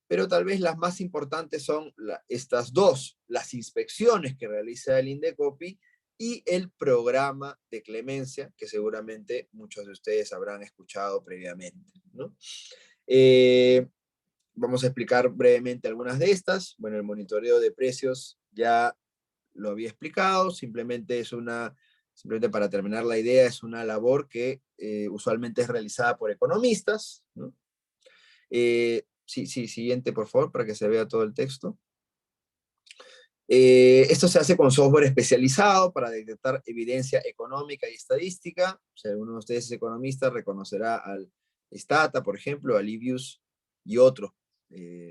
Pero tal vez las más importantes son estas dos, las inspecciones que realiza el Indecopi y el programa de clemencia, que seguramente muchos de ustedes habrán escuchado previamente, ¿no? Vamos a explicar brevemente algunas de estas. Bueno, el monitoreo de precios ya lo había explicado, simplemente para terminar la idea, es una labor que usualmente es realizada por economistas, ¿no? Sí, siguiente, por favor, para que se vea todo el texto. Esto se hace con software especializado para detectar evidencia económica y estadística. Si alguno de ustedes es economista, reconocerá al Stata, por ejemplo, a Livius y otros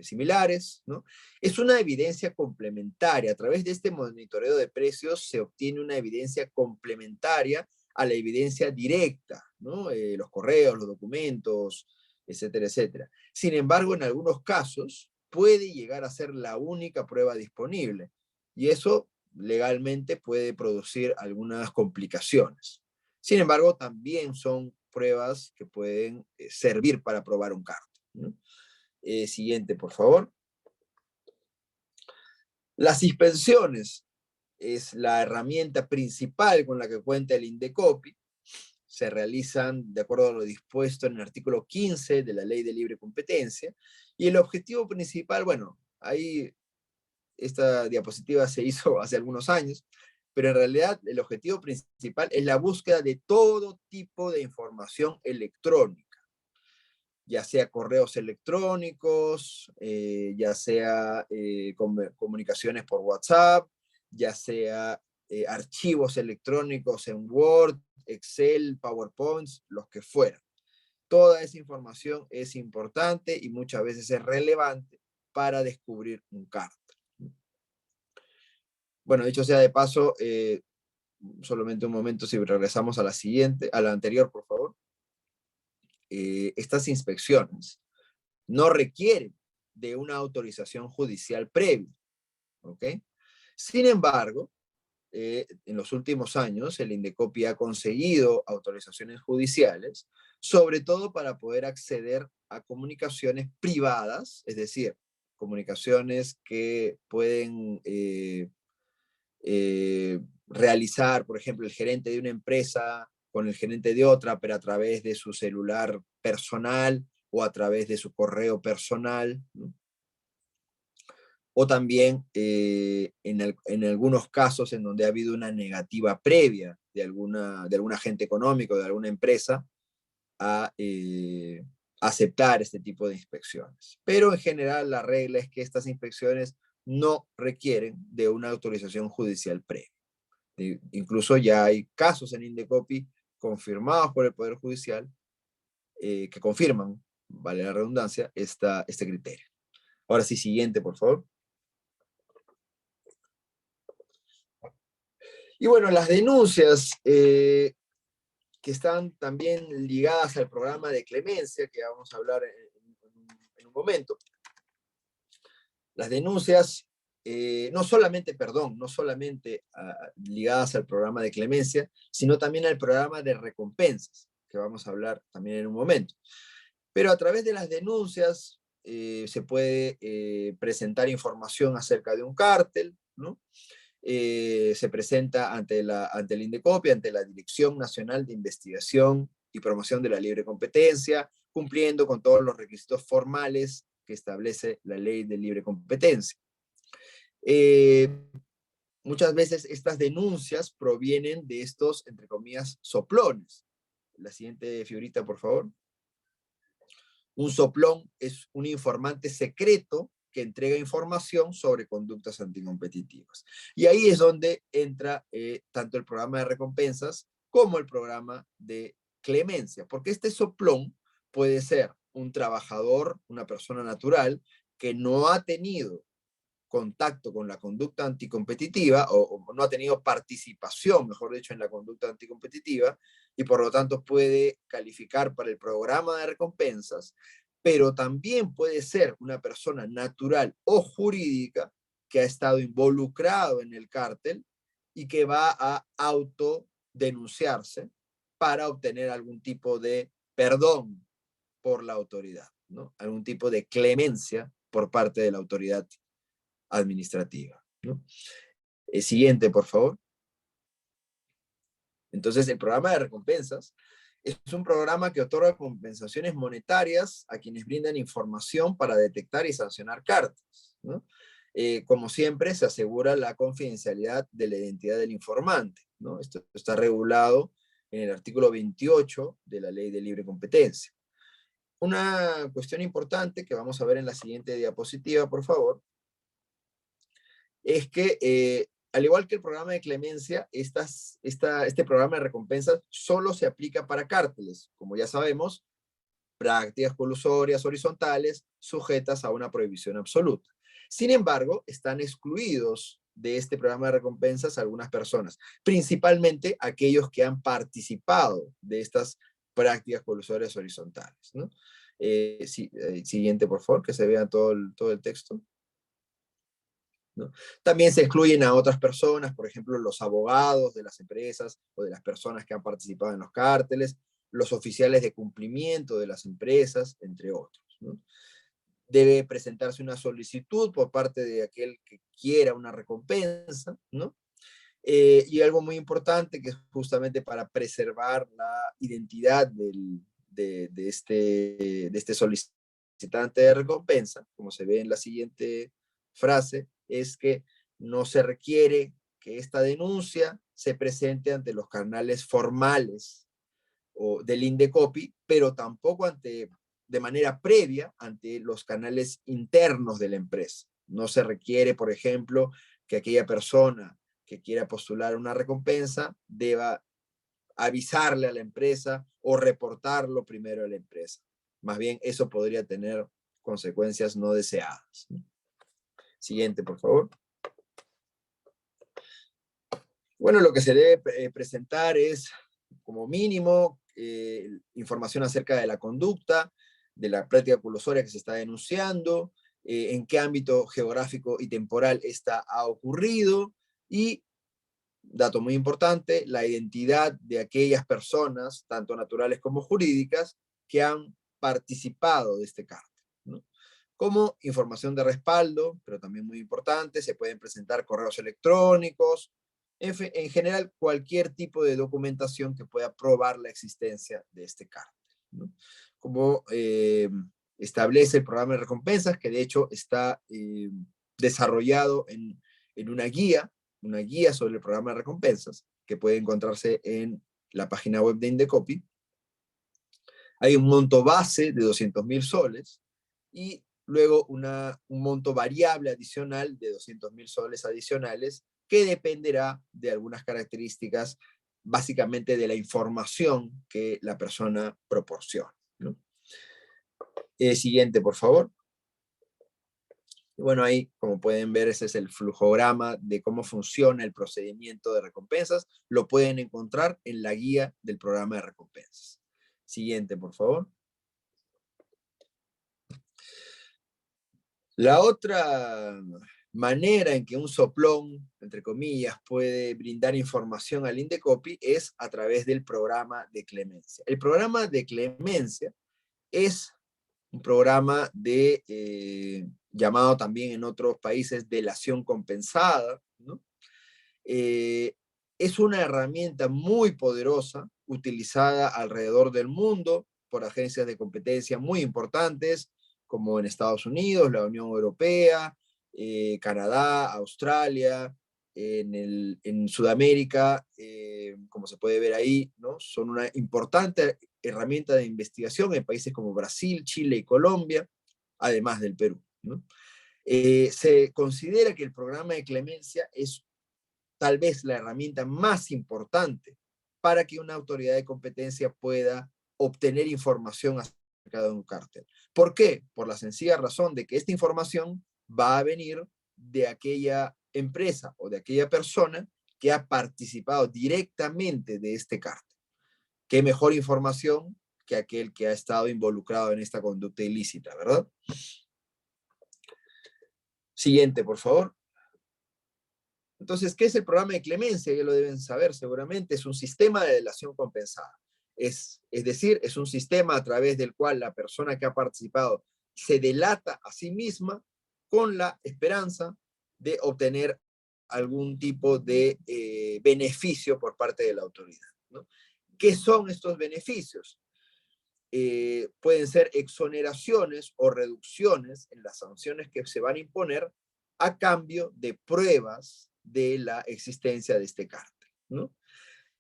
similares, ¿no? Es una evidencia complementaria. A través de este monitoreo de precios se obtiene una evidencia complementaria a la evidencia directa, ¿no? Los correos, los documentos, etcétera, etcétera. Sin embargo, en algunos casos puede llegar a ser la única prueba disponible, y eso legalmente puede producir algunas complicaciones. Sin embargo, también son pruebas que pueden servir para probar un cártel, ¿no? Siguiente, por favor. Las inspecciones es la herramienta principal con la que cuenta el Indecopi. Se realizan de acuerdo a lo dispuesto en el artículo 15 de la Ley de Libre Competencia, y el objetivo principal, bueno, ahí esta diapositiva se hizo hace algunos años, pero en realidad el objetivo principal es la búsqueda de todo tipo de información electrónica, ya sea correos electrónicos, ya sea comunicaciones por WhatsApp, ya sea archivos electrónicos en Word, Excel, PowerPoint, los que fueran. Toda esa información es importante y muchas veces es relevante para descubrir un cártel. Bueno, dicho sea de paso, solamente un momento, si regresamos a la siguiente, a la anterior, por favor. Estas inspecciones no requieren de una autorización judicial previa, ¿ok? Sin embargo, en los últimos años, el Indecopi ha conseguido autorizaciones judiciales, sobre todo para poder acceder a comunicaciones privadas, es decir, comunicaciones que pueden realizar, por ejemplo, el gerente de una empresa con el gerente de otra, pero a través de su celular personal o a través de su correo personal, ¿no? O también en algunos casos en donde ha habido una negativa previa de algún agente económico, de alguna empresa, a aceptar este tipo de inspecciones. Pero en general la regla es que estas inspecciones no requieren de una autorización judicial previa. Incluso ya hay casos en Indecopi confirmados por el Poder Judicial que confirman, vale la redundancia, este criterio. Ahora sí, siguiente, por favor. Y bueno, las denuncias que están también ligadas al programa de clemencia, que vamos a hablar en un momento. Las denuncias, no solamente ligadas al programa de clemencia, sino también al programa de recompensas, que vamos a hablar también en un momento. Pero a través de las denuncias se puede presentar información acerca de un cártel, ¿no? Se presenta ante el Indecopi, ante la Dirección Nacional de Investigación y Promoción de la Libre Competencia, cumpliendo con todos los requisitos formales que establece la Ley de Libre Competencia. Muchas veces estas denuncias provienen de estos, entre comillas, soplones. La siguiente figurita, por favor. Un soplón es un informante secreto que entrega información sobre conductas anticompetitivas. Y ahí es donde entra tanto el programa de recompensas como el programa de clemencia, porque este soplón puede ser un trabajador, una persona natural, que no ha tenido contacto con la conducta anticompetitiva, o no ha tenido participación, mejor dicho, en la conducta anticompetitiva, y por lo tanto puede calificar para el programa de recompensas, pero también puede ser una persona natural o jurídica que ha estado involucrado en el cártel y que va a autodenunciarse para obtener algún tipo de perdón por la autoridad, ¿no? Algún tipo de clemencia por parte de la autoridad administrativa, ¿no? Siguiente, por favor. Entonces, el programa de recompensas es un programa que otorga compensaciones monetarias a quienes brindan información para detectar y sancionar cárteles, ¿no? Como siempre, se asegura la confidencialidad de la identidad del informante, ¿no? Esto está regulado en el artículo 28 de la Ley de Libre Competencia. Una cuestión importante que vamos a ver en la siguiente diapositiva, por favor, es que, al igual que el programa de clemencia, este programa de recompensas solo se aplica para cárteles, como ya sabemos, prácticas colusorias horizontales sujetas a una prohibición absoluta. Sin embargo, están excluidos de este programa de recompensas algunas personas, principalmente aquellos que han participado de estas prácticas colusorias horizontales, ¿no? Siguiente, por favor, que se vea todo el texto, ¿no? También se excluyen a otras personas, por ejemplo, los abogados de las empresas o de las personas que han participado en los cárteles, los oficiales de cumplimiento de las empresas, entre otros, ¿no? Debe presentarse una solicitud por parte de aquel que quiera una recompensa, ¿no? Y algo muy importante, que es justamente para preservar la identidad de este solicitante de recompensa, como se ve en la siguiente frase, es que no se requiere que esta denuncia se presente ante los canales formales o del Indecopi, pero tampoco de manera previa ante los canales internos de la empresa. No se requiere, por ejemplo, que aquella persona que quiera postular una recompensa deba avisarle a la empresa o reportarlo primero a la empresa. Más bien, eso podría tener consecuencias no deseadas. Siguiente, por favor. Bueno, lo que se debe presentar es, como mínimo, información acerca de la conducta, de la práctica colusoria que se está denunciando, en qué ámbito geográfico y temporal esta ha ocurrido, y, dato muy importante, la identidad de aquellas personas, tanto naturales como jurídicas, que han participado de este cártel, ¿no? Como información de respaldo, pero también muy importante, se pueden presentar correos electrónicos, en general cualquier tipo de documentación que pueda probar la existencia de este cártel, ¿no? Como establece el programa de recompensas, que de hecho está desarrollado en una guía sobre el programa de recompensas, que puede encontrarse en la página web de Indecopi. Hay un monto base de 200.000 soles y luego un monto variable adicional de 200.000 soles adicionales, que dependerá de algunas características, básicamente de la información que la persona proporciona, ¿no? Siguiente, por favor. Bueno, ahí, como pueden ver, ese es el flujograma de cómo funciona el procedimiento de recompensas. Lo pueden encontrar en la guía del programa de recompensas. Siguiente, por favor. La otra manera en que un soplón, entre comillas, puede brindar información al Indecopi es a través del programa de clemencia. El programa de clemencia es un programa llamado también en otros países delación compensada, ¿no? Es una herramienta muy poderosa, utilizada alrededor del mundo por agencias de competencia muy importantes, como en Estados Unidos, la Unión Europea, Canadá, Australia, en Sudamérica, como se puede ver ahí, ¿no? Son una importante herramienta de investigación en países como Brasil, Chile y Colombia, además del Perú, ¿no? Se considera que el programa de clemencia es tal vez la herramienta más importante para que una autoridad de competencia pueda obtener información de un cártel. ¿Por qué? Por la sencilla razón de que esta información va a venir de aquella empresa o de aquella persona que ha participado directamente de este cártel. ¿Qué mejor información que aquel que ha estado involucrado en esta conducta ilícita, verdad? Siguiente, por favor. Entonces, ¿qué es el programa de clemencia? Ya lo deben saber seguramente. Es un sistema de delación compensada. Es decir, es un sistema a través del cual la persona que ha participado se delata a sí misma con la esperanza de obtener algún tipo de beneficio por parte de la autoridad, ¿no? ¿Qué son estos beneficios? Pueden ser exoneraciones o reducciones en las sanciones que se van a imponer a cambio de pruebas de la existencia de este cártel, ¿no?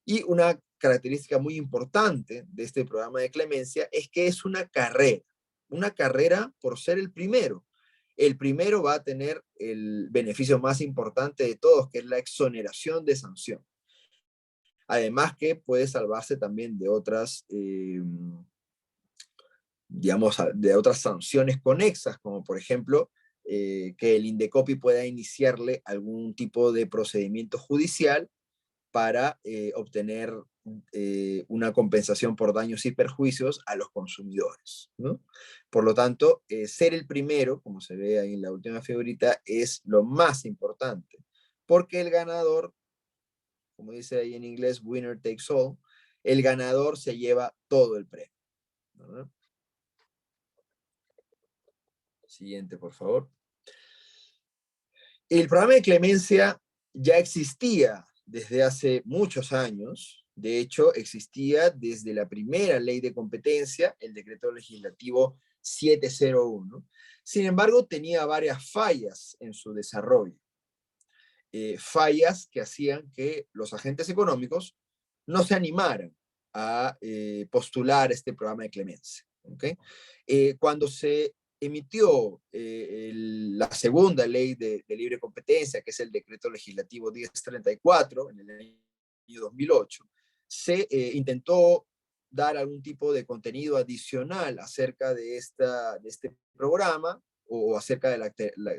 Y una característica muy importante de este programa de clemencia es que es una carrera por ser el primero. El primero va a tener el beneficio más importante de todos, que es la exoneración de sanción. Además que puede salvarse también de otras, digamos, de otras sanciones conexas, como por ejemplo, que el Indecopi pueda iniciarle algún tipo de procedimiento judicial para obtener una compensación por daños y perjuicios a los consumidores, ¿no? Por lo tanto, ser el primero, como se ve ahí en la última figurita, es lo más importante, porque el ganador, como dice ahí en inglés, winner takes all, el ganador se lleva todo el premio, ¿no? Siguiente, por favor. El programa de clemencia ya existía desde hace muchos años. De hecho, existía desde la primera ley de competencia, el decreto legislativo 701. Sin embargo, tenía varias fallas en su desarrollo. Fallas que hacían que los agentes económicos no se animaran a postular este programa de clemencia. ¿Okay? Cuando se emitió la segunda ley de libre competencia, que es el decreto legislativo 1034, en el año 2008, se intentó dar algún tipo de contenido adicional acerca de este programa o acerca de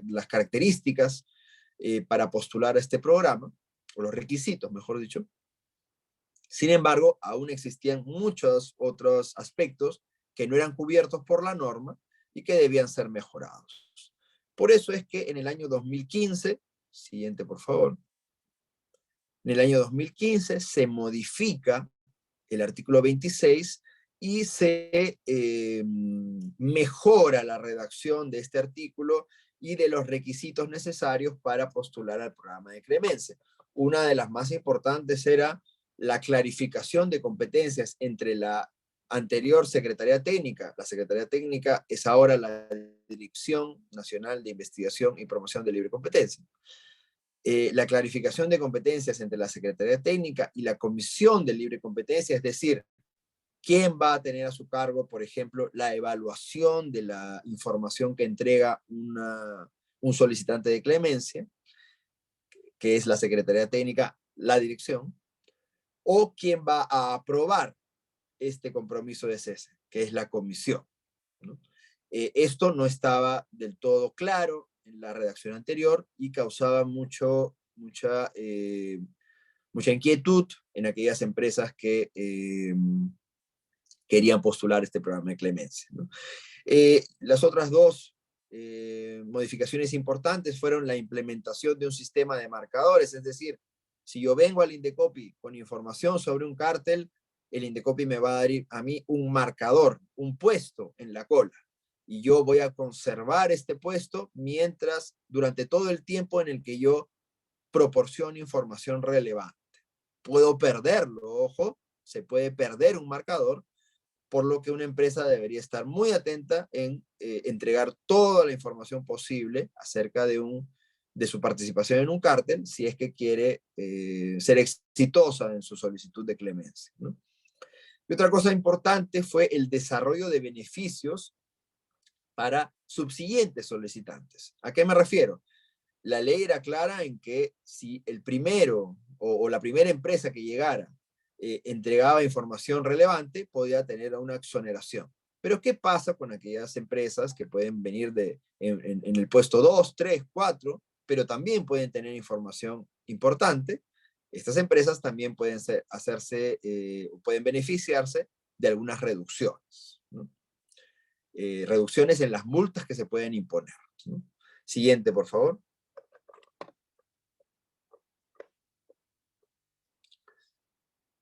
las características para postular a este programa, o los requisitos, mejor dicho. Sin embargo, aún existían muchos otros aspectos que no eran cubiertos por la norma y que debían ser mejorados. Por eso es que en el año 2015, siguiente por favor, en el año 2015 se modifica el artículo 26 y se mejora la redacción de este artículo y de los requisitos necesarios para postular al programa de clemencia. Una de las más importantes era la clarificación de competencias entre la anterior Secretaría Técnica. La Secretaría Técnica es ahora la Dirección Nacional de Investigación y Promoción de Libre Competencia. La clarificación de competencias entre la Secretaría Técnica y la Comisión de Libre Competencia, es decir, quién va a tener a su cargo, por ejemplo, la evaluación de la información que entrega un solicitante de clemencia, que es la Secretaría Técnica, la dirección, o quién va a aprobar este compromiso de cese, que es la comisión, ¿no? Esto no estaba del todo claro en la redacción anterior y causaba mucha inquietud en aquellas empresas que querían postular este programa de clemencia, ¿no? Las otras dos modificaciones importantes fueron la implementación de un sistema de marcadores, es decir, si yo vengo al Indecopi con información sobre un cártel, el Indecopi me va a dar a mí un marcador, un puesto en la cola, y yo voy a conservar este puesto durante todo el tiempo en el que yo proporcione información relevante. Puedo perderlo, ojo, se puede perder un marcador, por lo que una empresa debería estar muy atenta en entregar toda la información posible acerca de su participación en un cártel, si es que quiere ser exitosa en su solicitud de clemencia, ¿no? Y otra cosa importante fue el desarrollo de beneficios para subsiguientes solicitantes. ¿A qué me refiero? La ley era clara en que si el primero o la primera empresa que llegara entregaba información relevante, podía tener una exoneración. Pero ¿qué pasa con aquellas empresas que pueden venir en el puesto 2, 3, 4, pero también pueden tener información importante? Estas empresas también pueden pueden beneficiarse de algunas reducciones, ¿no? Reducciones en las multas que se pueden imponer, ¿no? Siguiente, por favor.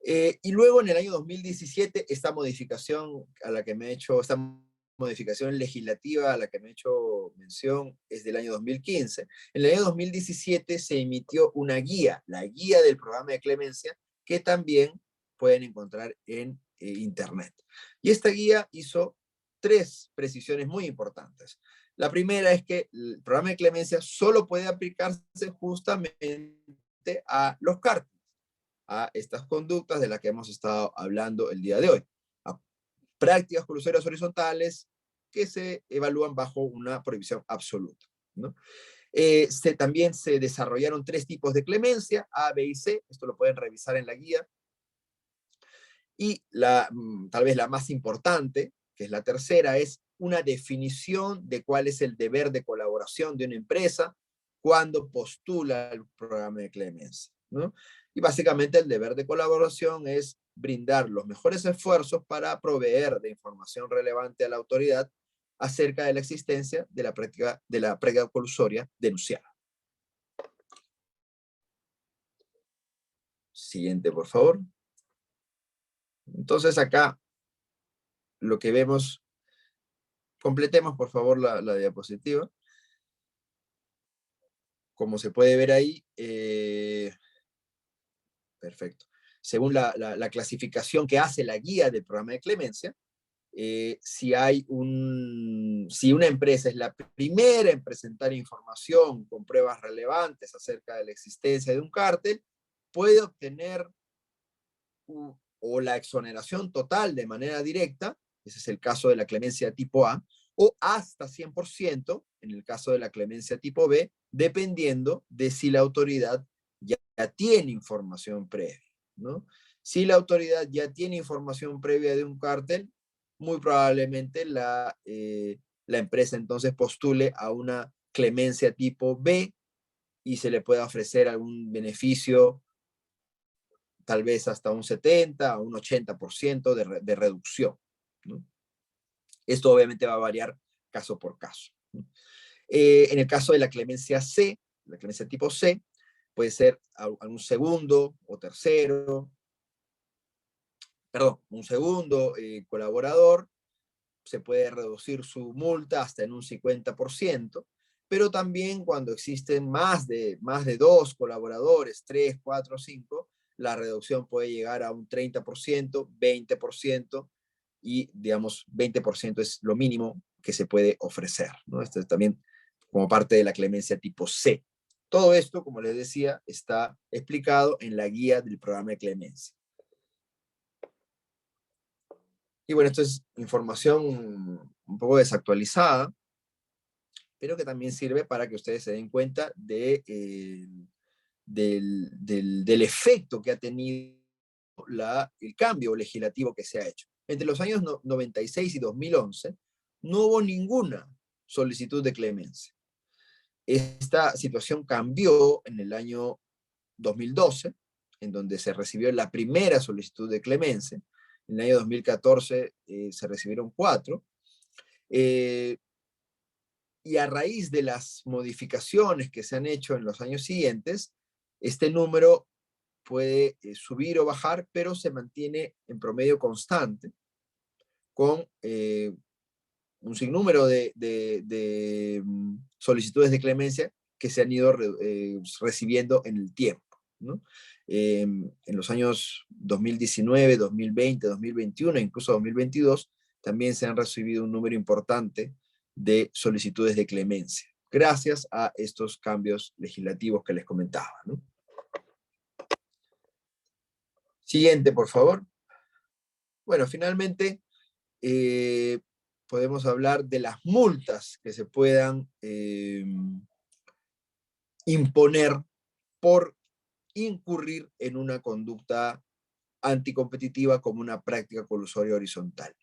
Y luego en el año 2017, esta modificación esta modificación legislativa a la que me he hecho mención es del año 2015. En el año 2017 se emitió una guía, la guía del programa de clemencia, que también pueden encontrar en internet. Y esta guía hizo 3 precisiones muy importantes. La primera es que el programa de clemencia solo puede aplicarse justamente a los cárteles, a estas conductas de las que hemos estado hablando el día de hoy, a prácticas colusorias horizontales que se evalúan bajo una prohibición absoluta, ¿no? También se desarrollaron 3 tipos de clemencia, A, B y C, esto lo pueden revisar en la guía, y tal vez la más importante, que es la tercera, es una definición de cuál es el deber de colaboración de una empresa cuando postula el programa de clemencia, ¿no? Y básicamente el deber de colaboración es brindar los mejores esfuerzos para proveer de información relevante a la autoridad acerca de la existencia de la práctica colusoria denunciada. Siguiente, por favor. Entonces acá lo que vemos, completemos por favor la diapositiva. Como se puede ver ahí, perfecto. Según la clasificación que hace la guía del programa de clemencia, si una empresa es la primera en presentar información con pruebas relevantes acerca de la existencia de un cártel, puede obtener o la exoneración total de manera directa, ese es el caso de la clemencia tipo A, o hasta 100% en el caso de la clemencia tipo B, dependiendo de si la autoridad ya tiene información previa, ¿no? Si la autoridad ya tiene información previa de un cártel, muy probablemente la empresa entonces postule a una clemencia tipo B y se le pueda ofrecer algún beneficio, tal vez hasta un 70 o un 80% de reducción, ¿no? Esto obviamente va a variar caso por caso, ¿no? En el caso de la clemencia C, la clemencia tipo C, puede ser un segundo o tercero, perdón, un segundo colaborador, se puede reducir su multa hasta en un 50%, pero también cuando existen más de 2 colaboradores, 3, 4, 5, la reducción puede llegar a un 30%, 20%, y digamos 20% es lo mínimo que se puede ofrecer, ¿no? Esto es también como parte de la clemencia tipo C. Todo esto, como les decía, está explicado en la guía del programa de clemencia. Y bueno, esto es información un poco desactualizada, pero que también sirve para que ustedes se den cuenta del efecto que ha tenido el cambio legislativo que se ha hecho. Entre los años 96 y 2011 no hubo ninguna solicitud de clemencia. Esta situación cambió en el año 2012, en donde se recibió la primera solicitud de clemencia. En el año 2014 se recibieron 4. Y a raíz de las modificaciones que se han hecho en los años siguientes, este número puede subir o bajar, pero se mantiene en promedio constante, con un sinnúmero de solicitudes de clemencia que se han ido recibiendo en el tiempo, ¿no? En los años 2019, 2020, 2021 e incluso 2022, también se han recibido un número importante de solicitudes de clemencia, gracias a estos cambios legislativos que les comentaba, ¿no? Siguiente, por favor. Bueno, finalmente, podemos hablar de las multas que se puedan imponer por incurrir en una conducta anticompetitiva como una práctica colusoria horizontal.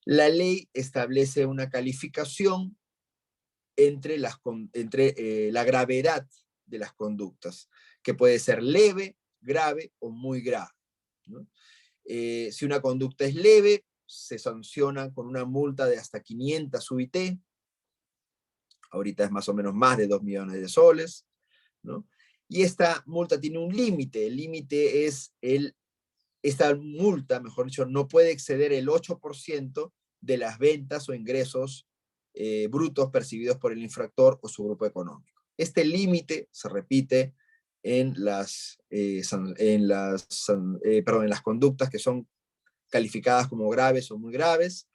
La ley establece una calificación entre la gravedad de las conductas, que puede ser leve, grave o muy grave, ¿no? Si una conducta es leve, se sanciona con una multa de hasta 500 UIT, ahorita es más o menos más de 2 millones de soles, ¿no? Y esta multa tiene un límite, el límite es esta multa, mejor dicho, no puede exceder el 8% de las ventas o ingresos brutos percibidos por el infractor o su grupo económico. Este límite se repite en las conductas que son calificadas como graves o muy graves.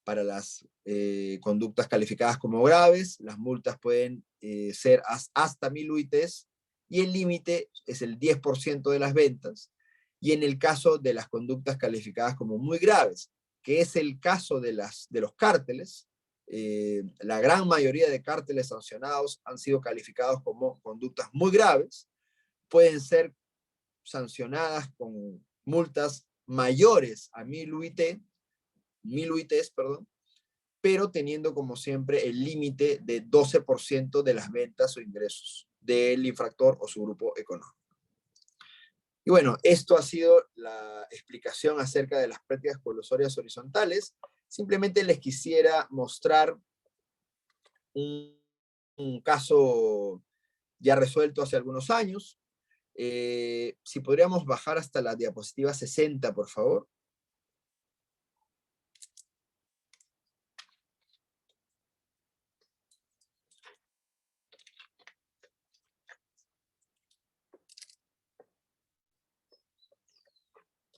Para las conductas calificadas como graves, las multas pueden ser hasta 1000 UITs y el límite es el 10% de las ventas. Y en el caso de las conductas calificadas como muy graves, que es el caso de los cárteles, la gran mayoría de cárteles sancionados han sido calificados como conductas muy graves, pueden ser sancionadas con multas mayores a 1000 UITs, perdón, pero teniendo como siempre el límite de 12% de las ventas o ingresos del infractor o su grupo económico. Y bueno, esto ha sido la explicación acerca de las prácticas colusorias horizontales. Simplemente les quisiera mostrar un caso ya resuelto hace algunos años. Si podríamos bajar hasta la diapositiva 60, por favor.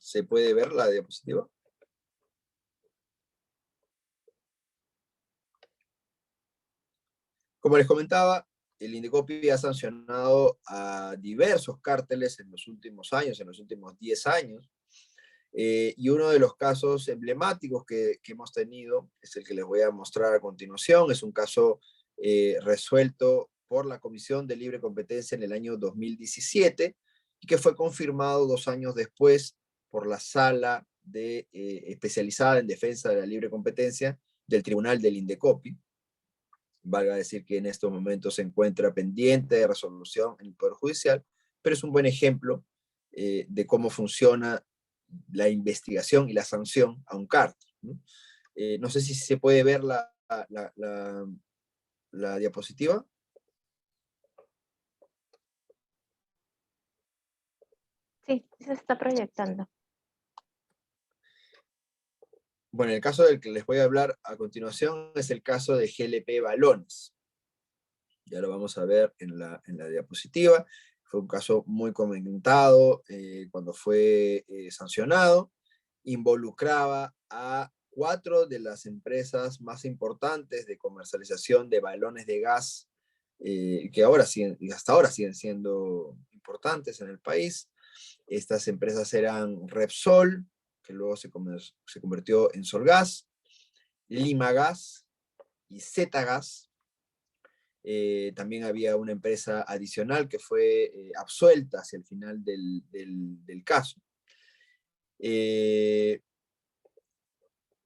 ¿Se puede ver la diapositiva? Como les comentaba, el Indecopi ha sancionado a diversos cárteles en los últimos años, en los últimos 10 años, y uno de los casos emblemáticos que hemos tenido es el que les voy a mostrar a continuación. Es un caso resuelto por la Comisión de Libre Competencia en el año 2017 y que fue confirmado 2 años después por la Sala especializada en defensa de la libre competencia del Tribunal del Indecopi. Valga decir que en estos momentos se encuentra pendiente de resolución en el Poder Judicial, pero es un buen ejemplo de cómo funciona la investigación y la sanción a un cártel, ¿no? No sé si se puede ver la diapositiva. Sí, se está proyectando. Bueno, el caso del que les voy a hablar a continuación es el caso de GLP Balones. Ya lo vamos a ver en la diapositiva. Fue un caso muy comentado cuando fue sancionado. Involucraba a 4 de las empresas más importantes de comercialización de balones de gas, que ahora siguen, y hasta ahora siguen siendo importantes en el país. Estas empresas eran Repsol, que luego se convirtió en Solgas, Limagas y Zetagas. También había una empresa adicional que fue absuelta hacia el final del caso.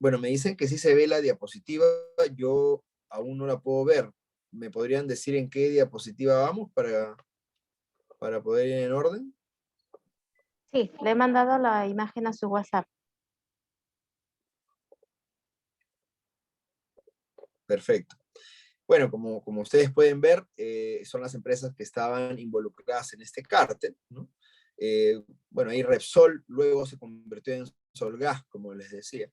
Bueno, me dicen que sí se ve la diapositiva, yo aún no la puedo ver. ¿Me podrían decir en qué diapositiva vamos para poder ir en orden? Sí, le he mandado la imagen a su WhatsApp. Perfecto. Bueno, como ustedes pueden ver, son las empresas que estaban involucradas en este cártel, ¿no? Bueno, ahí Repsol luego se convirtió en Solgas, como les decía,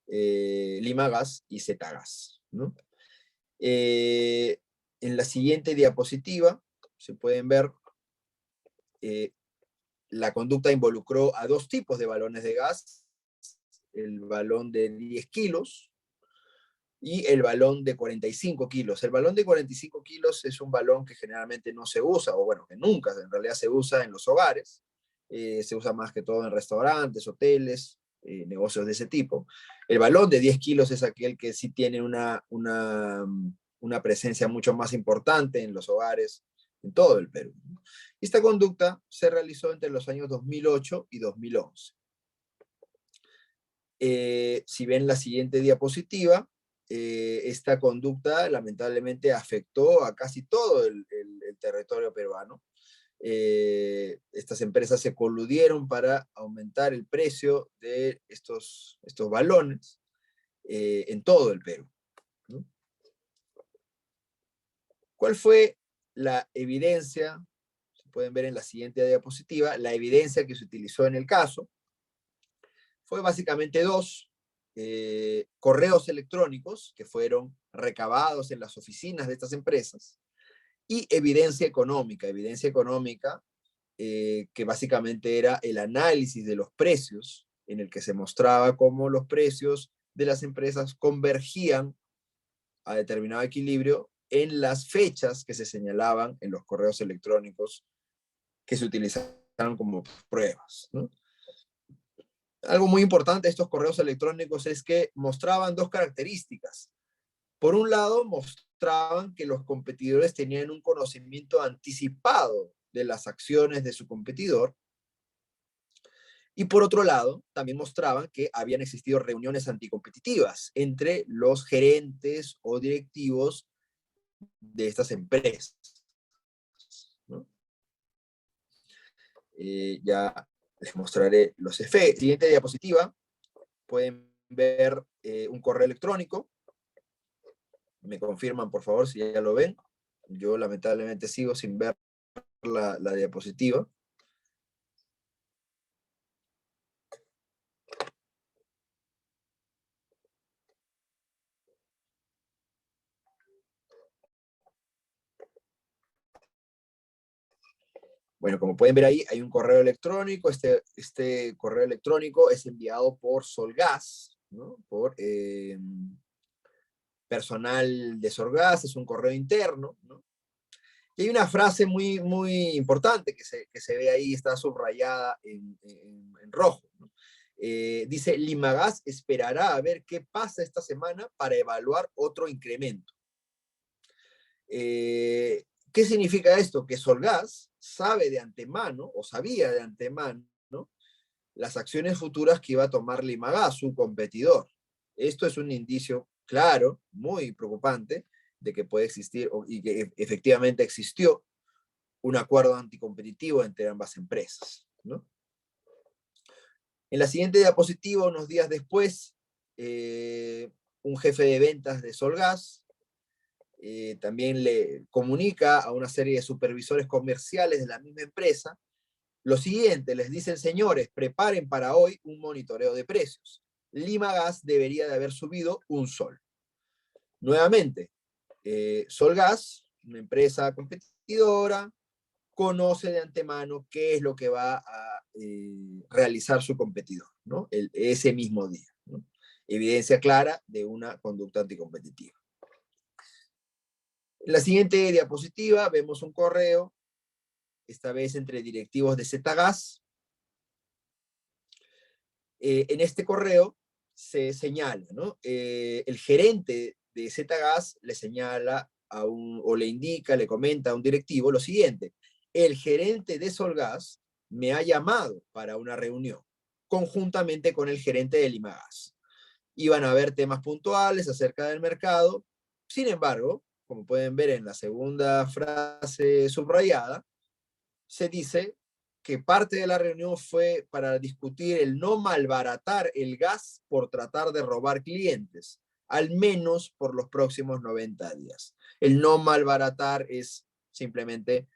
Limagas y Zetagas, ¿no? En la siguiente diapositiva se pueden ver la conducta involucró a 2 tipos de balones de gas, el balón de 10 kilos y el balón de 45 kilos. El balón de 45 kilos es un balón que generalmente no se usa, o bueno, que nunca en realidad se usa en los hogares, se usa más que todo en restaurantes, hoteles, negocios de ese tipo. El balón de 10 kilos es aquel que sí tiene una presencia mucho más importante en los hogares en todo el Perú. Esta conducta se realizó entre los años 2008 y 2011. Si ven la siguiente diapositiva, esta conducta lamentablemente afectó a casi todo el territorio peruano. Estas empresas se coludieron para aumentar el precio de estos balones en todo el Perú, ¿no? ¿Cuál fue la evidencia? Se pueden ver en la siguiente diapositiva, la evidencia que se utilizó en el caso. Fue básicamente dos correos electrónicos que fueron recabados en las oficinas de estas empresas y evidencia económica que básicamente era el análisis de los precios, en el que se mostraba cómo los precios de las empresas convergían a determinado equilibrio en las fechas que se señalaban en los correos electrónicos que se utilizaron como pruebas, ¿no? Algo muy importante de estos correos electrónicos es que mostraban dos características. Por un lado, mostraban que los competidores tenían un conocimiento anticipado de las acciones de su competidor. Y por otro lado, también mostraban que habían existido reuniones anticompetitivas entre los gerentes o directivos de estas empresas, ¿no? Ya les mostraré los efectos. Siguiente diapositiva, pueden ver un correo electrónico. Me confirman, por favor, si ya lo ven. Yo lamentablemente sigo sin ver la diapositiva. Bueno, como pueden ver ahí, hay un correo electrónico. Este correo electrónico es enviado por Solgas, ¿no? Por personal de Solgas, es un correo interno, ¿no? Y hay una frase muy, muy importante que se ve ahí, está subrayada en rojo, ¿no? Dice, Limagas esperará a ver qué pasa esta semana para evaluar otro incremento. ¿Qué significa esto? Que Solgas sabe de antemano, o sabía de antemano, ¿no?, las acciones futuras que iba a tomar Limagas, su competidor. Esto es un indicio claro, muy preocupante, de que puede existir, y que efectivamente existió, un acuerdo anticompetitivo entre ambas empresas, ¿no? En la siguiente diapositiva, unos días después, un jefe de ventas de Solgas también le comunica a una serie de supervisores comerciales de la misma empresa lo siguiente: les dicen, señores, preparen para hoy un monitoreo de precios. Limagas debería de haber subido un sol. Nuevamente, Solgas, una empresa competidora, conoce de antemano qué es lo que va a realizar su competidor, ¿no?, ese mismo día, ¿no? Evidencia clara de una conducta anticompetitiva. En la siguiente diapositiva vemos un correo, esta vez entre directivos de ZGas. En este correo se señala, ¿no?, el gerente de ZGas le señala o le indica, le comenta a un directivo lo siguiente: el gerente de Solgas me ha llamado para una reunión, conjuntamente con el gerente de Limagas. Iban a haber temas puntuales acerca del mercado. Sin embargo, como pueden ver en la segunda frase subrayada, se dice que parte de la reunión fue para discutir el no malbaratar el gas por tratar de robar clientes, al menos por los próximos 90 días. El no malbaratar es simplemente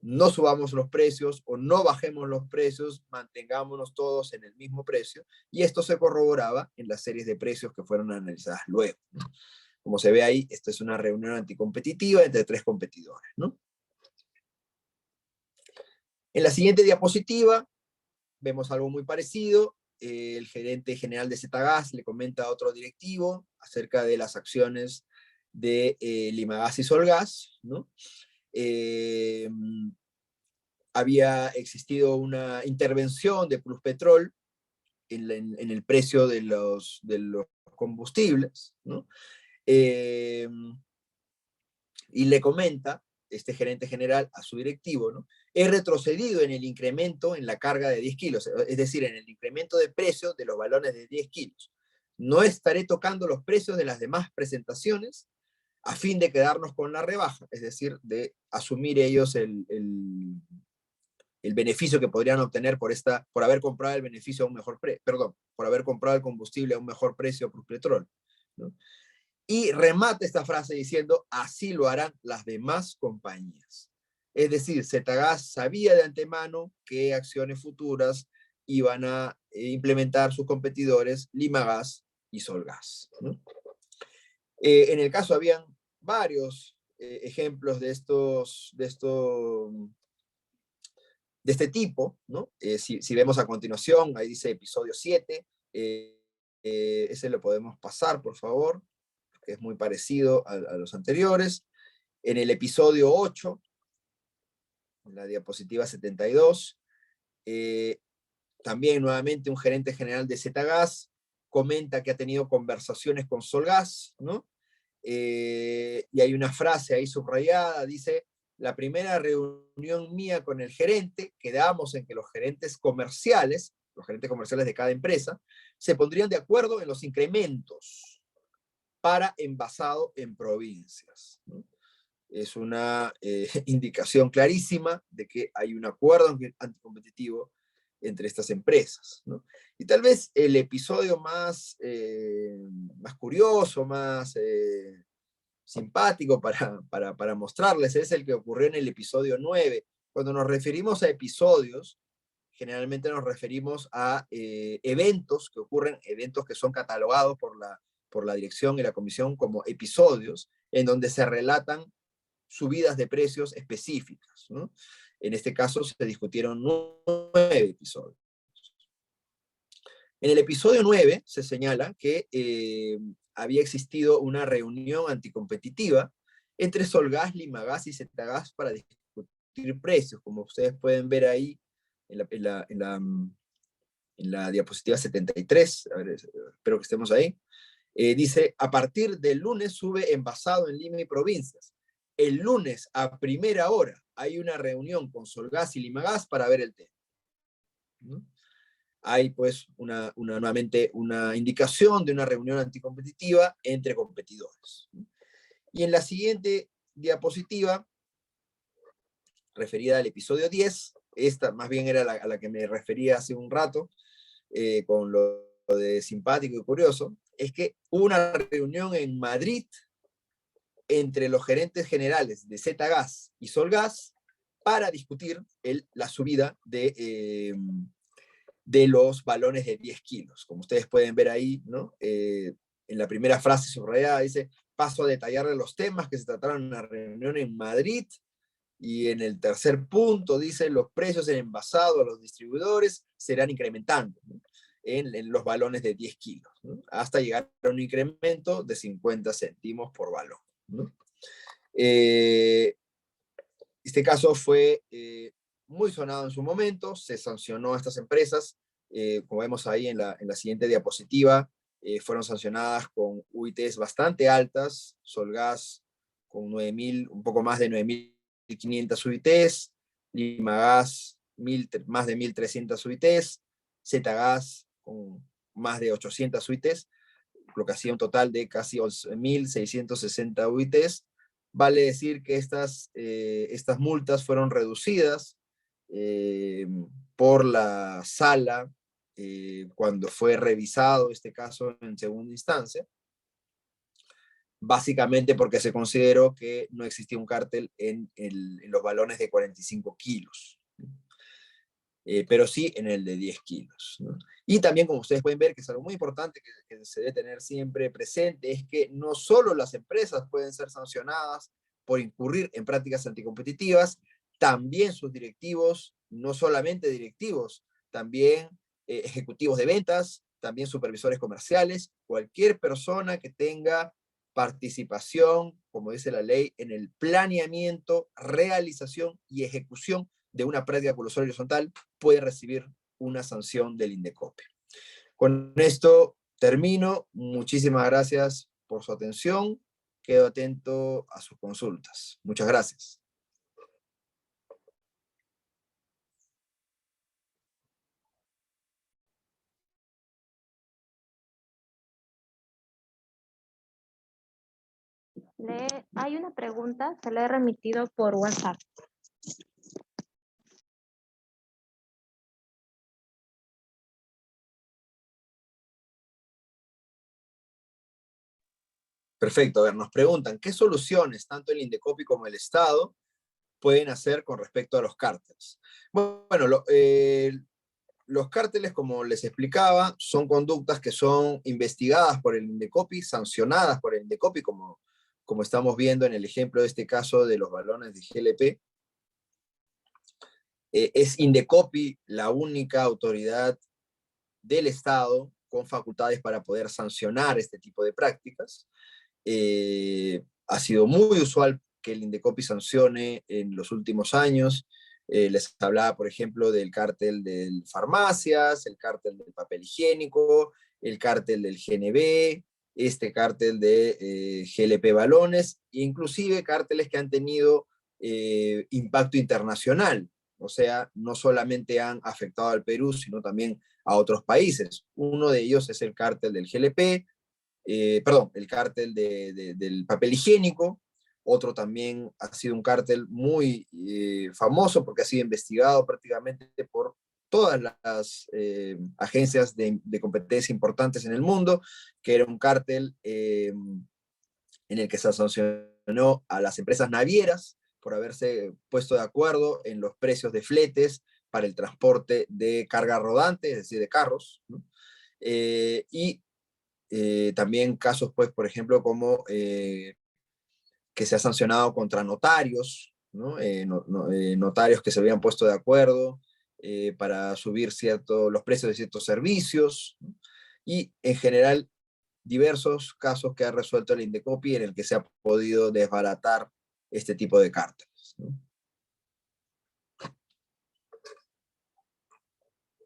no subamos los precios o no bajemos los precios, mantengámonos todos en el mismo precio, y esto se corroboraba en las series de precios que fueron analizadas luego, ¿no? Como se ve ahí, esta es una reunión anticompetitiva entre tres competidores, ¿no? En la siguiente diapositiva vemos algo muy parecido. El gerente general de ZGas le comenta a otro directivo acerca de las acciones de Limagas y Solgas, ¿no? Había existido una intervención de Pluspetrol en el precio de los combustibles, ¿no? Y le comenta este gerente general a su directivo, ¿no?, he retrocedido en el incremento en la carga de 10 kilos, es decir, en el incremento de precios de los balones de 10 kilos. No estaré tocando los precios de las demás presentaciones a fin de quedarnos con la rebaja, es decir, de asumir ellos el beneficio que podrían obtener por haber comprado el beneficio a un mejor precio, perdón, por haber comprado el combustible a un mejor precio por petróleo, ¿no? Y remata esta frase diciendo, así lo harán las demás compañías. Es decir, Zetagas sabía de antemano qué acciones futuras iban a implementar sus competidores Limagas y Solgas, ¿no? En el caso habían varios ejemplos de este tipo, ¿no? Si vemos a continuación, ahí dice episodio 7, ese lo podemos pasar, por favor, que es muy parecido a los anteriores. En el episodio 8, en la diapositiva 72, también nuevamente un gerente general de Zetagas comenta que ha tenido conversaciones con Solgas, ¿no? Y hay una frase ahí subrayada, dice, la primera reunión mía con el gerente, quedamos en que los gerentes comerciales de cada empresa, se pondrían de acuerdo en los incrementos para envasado en provincias, ¿no? Es una indicación clarísima de que hay un acuerdo anticompetitivo entre estas empresas, ¿no? Y tal vez el episodio más curioso, más simpático para mostrarles es el que ocurrió en el episodio 9. Cuando nos referimos a episodios, generalmente nos referimos a eventos que ocurren, eventos que son catalogados por la dirección y la comisión como episodios, en donde se relatan subidas de precios específicas, ¿no? En este caso se discutieron 9 episodios. En el episodio 9 se señala que había existido una reunión anticompetitiva entre Solgas, Limagas y Zetagas para discutir precios, como ustedes pueden ver ahí en la diapositiva 73, a ver, espero que estemos ahí. Dice, a partir del lunes sube envasado en Lima y provincias. El lunes a primera hora hay una reunión con Solgas y Limagas para ver el tema, ¿no? Hay pues nuevamente una indicación de una reunión anticompetitiva entre competidores. Y en la siguiente diapositiva, referida al episodio 10, esta más bien era a la que me refería hace un rato, con lo de simpático y curioso, es que hubo una reunión en Madrid entre los gerentes generales de Zetagas y Solgas para discutir la subida de los balones de 10 kilos. Como ustedes pueden ver ahí, ¿no? En la primera frase subrayada dice, paso a detallarle los temas que se trataron en la reunión en Madrid, y en el tercer punto dice, los precios en envasado a los distribuidores serán incrementando, ¿no? en los balones de 10 kilos, ¿no? Hasta llegar a un incremento de 50 céntimos por balón, ¿no? Este caso fue muy sonado en su momento, se sancionó a estas empresas, como vemos ahí en la siguiente diapositiva, fueron sancionadas con UITs bastante altas, Solgas con 9.000, un poco más de 9.500 UITs, Limagas más de 1.300 UITs, Zetagas con más de 800 UITs, lo que hacía un total de casi 11.660 UITs. Vale decir que estas multas fueron reducidas por la sala cuando fue revisado este caso en segunda instancia, básicamente porque se consideró que no existía un cártel en los balones de 45 kilos, pero sí en el de 10 kilos, ¿no? Y también, como ustedes pueden ver, que es algo muy importante que se debe tener siempre presente, es que no solo las empresas pueden ser sancionadas por incurrir en prácticas anticompetitivas, también sus directivos, no solamente directivos, también ejecutivos de ventas, también supervisores comerciales, cualquier persona que tenga participación, como dice la ley, en el planeamiento, realización y ejecución de una práctica colusoria horizontal puede recibir una sanción del INDECOPE. Con esto termino. Muchísimas gracias por su atención. Quedo atento a sus consultas. Muchas gracias. Hay una pregunta, se la he remitido por WhatsApp. Perfecto, a ver, nos preguntan, ¿qué soluciones tanto el Indecopi como el Estado pueden hacer con respecto a los cárteles? Bueno, los cárteles, como les explicaba, son conductas que son investigadas por el Indecopi, sancionadas por el Indecopi, como estamos viendo en el ejemplo de este caso de los balones de GLP. Es Indecopi la única autoridad del Estado con facultades para poder sancionar este tipo de prácticas. Ha sido muy usual que el Indecopi sancione en los últimos años. Les hablaba, por ejemplo, del cártel de farmacias, el cártel del papel higiénico, el cártel del GNB, este cártel de GLP Balones, e inclusive cárteles que han tenido impacto internacional. O sea, no solamente han afectado al Perú, sino también a otros países. Uno de ellos es el cártel del GLP, el cártel del papel higiénico. Otro también ha sido un cártel muy famoso porque ha sido investigado prácticamente por todas las agencias de competencia importantes en el mundo, que era un cártel en el que se sancionó a las empresas navieras por haberse puesto de acuerdo en los precios de fletes para el transporte de carga rodante, es decir, de carros, ¿no? Y también casos, pues, por ejemplo, como que se ha sancionado contra notarios, ¿no? Notarios que se habían puesto de acuerdo para subir los precios de ciertos servicios, ¿no? Y en general diversos casos que ha resuelto el Indecopi en el que se ha podido desbaratar este tipo de cárteles, ¿no?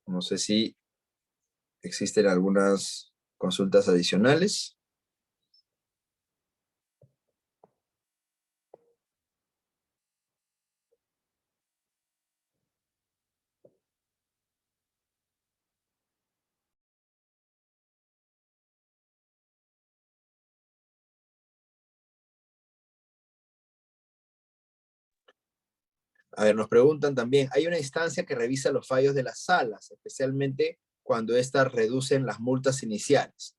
No sé si existen algunas consultas adicionales. A ver, nos preguntan también, hay una instancia que revisa los fallos de las salas, especialmente cuando éstas reducen las multas iniciales.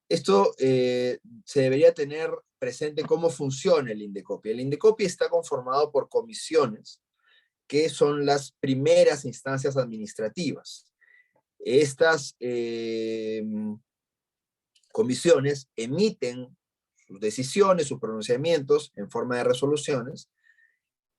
Esto se debería tener presente cómo funciona el Indecopi. El Indecopi está conformado por comisiones, que son las primeras instancias administrativas. Estas comisiones emiten sus decisiones, sus pronunciamientos en forma de resoluciones,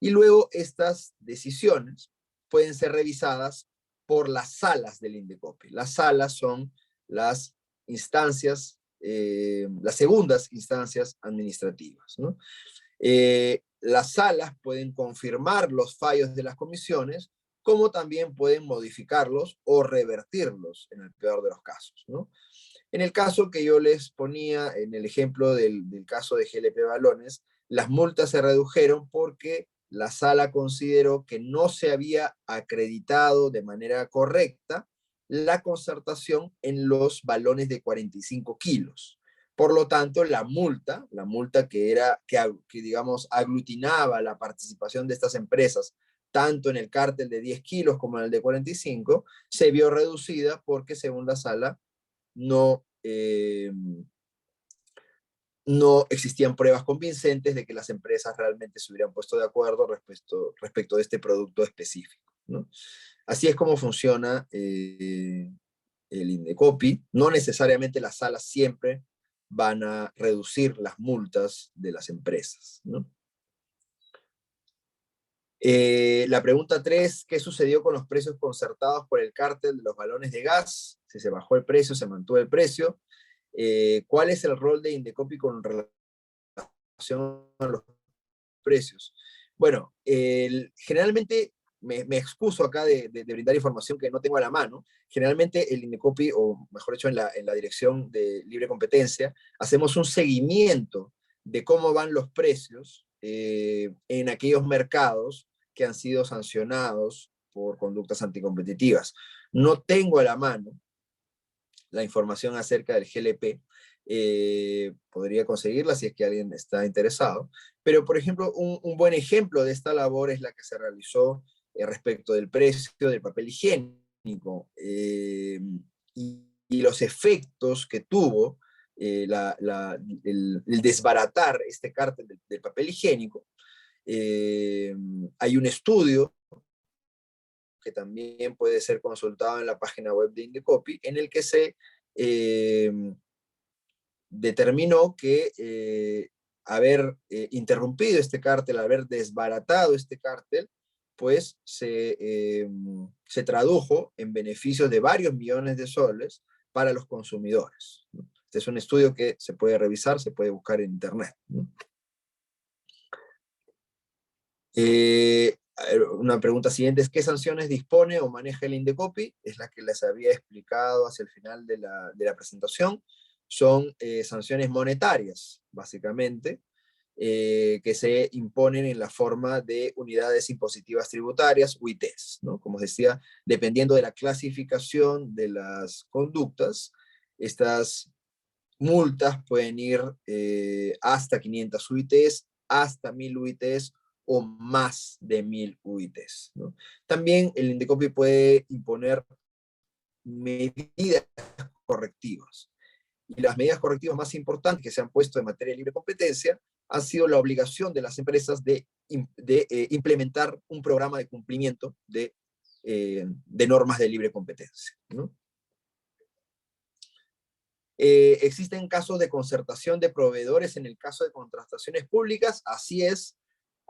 y luego estas decisiones pueden ser revisadas por las salas del Indecopi. Las salas son las instancias, las segundas instancias administrativas, ¿no? Las salas pueden confirmar los fallos de las comisiones, como también pueden modificarlos o revertirlos en el peor de los casos, ¿no? En el caso que yo les ponía, en el ejemplo del caso de GLP Balones, las multas se redujeron porque la sala consideró que no se había acreditado de manera correcta la concertación en los balones de 45 kilos. Por lo tanto, la multa que digamos aglutinaba la participación de estas empresas, tanto en el cártel de 10 kilos como en el de 45, se vio reducida porque, según la sala, no, no existían pruebas convincentes de que las empresas realmente se hubieran puesto de acuerdo respecto de este producto específico, ¿no? Así es como funciona el Indecopi. No necesariamente las salas siempre van a reducir las multas de las empresas, ¿no? La pregunta 3, ¿qué sucedió con los precios concertados por el cártel de los balones de gas? Si se bajó el precio, se mantuvo el precio. ¿Cuál es el rol de Indecopi con relación a los precios? Bueno, generalmente me excuso acá de brindar información que no tengo a la mano. Generalmente el Indecopi, o mejor dicho, en la Dirección de Libre Competencia, hacemos un seguimiento de cómo van los precios en aquellos mercados que han sido sancionados por conductas anticompetitivas. No tengo a la mano la información acerca del GLP, podría conseguirla si es que alguien está interesado. Pero, por ejemplo, un buen ejemplo de esta labor es la que se realizó respecto del precio del papel higiénico y los efectos que tuvo el desbaratar este cártel del papel higiénico. Hay un estudio que también puede ser consultado en la página web de Indecopy, en el que se determinó que haber interrumpido este cártel, haber desbaratado este cártel, pues se tradujo en beneficios de varios millones de soles para los consumidores. Este es un estudio que se puede revisar, se puede buscar en internet. Una pregunta siguiente es: ¿qué sanciones dispone o maneja el Indecopy? Es la que les había explicado hacia el final de la presentación. Son sanciones monetarias, básicamente, que se imponen en la forma de unidades impositivas tributarias, UITs, ¿no? Como decía, dependiendo de la clasificación de las conductas, estas multas pueden ir hasta 500 UITs, hasta 1000 UITs o más de 1000 UITs, ¿no? También el Indecopy puede imponer medidas correctivas. Y las medidas correctivas más importantes que se han puesto en materia de libre competencia ha sido la obligación de las empresas de implementar un programa de cumplimiento de normas de libre competencia, ¿no? Existen casos de concertación de proveedores en el caso de contrataciones públicas, así es.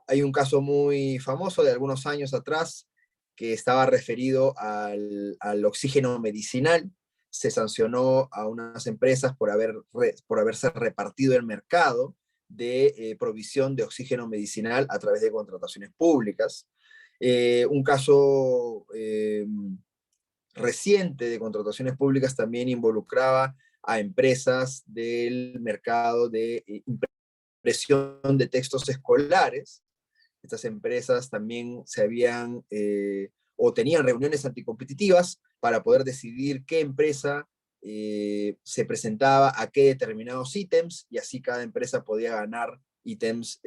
Hay un caso muy famoso de algunos años atrás que estaba referido al oxígeno medicinal. Se sancionó a unas empresas por haberse repartido el mercado de provisión de oxígeno medicinal a través de contrataciones públicas. Un caso reciente de contrataciones públicas también involucraba a empresas del mercado de impresión de textos escolares. Estas empresas también se habían o tenían reuniones anticompetitivas para poder decidir qué empresa se presentaba a qué determinados ítems, y así cada empresa podía ganar ítems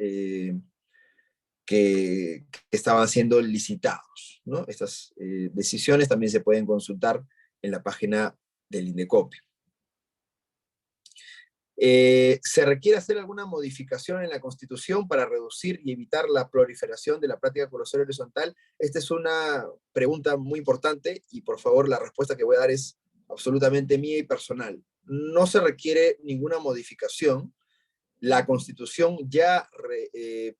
que estaban siendo licitados, ¿no? Estas decisiones también se pueden consultar en la página del Indecopy. ¿Se requiere hacer alguna modificación en la Constitución para reducir y evitar la proliferación de la práctica colusoria horizontal? Esta es una pregunta muy importante y, por favor, la respuesta que voy a dar es absolutamente mía y personal. No se requiere ninguna modificación. La Constitución ya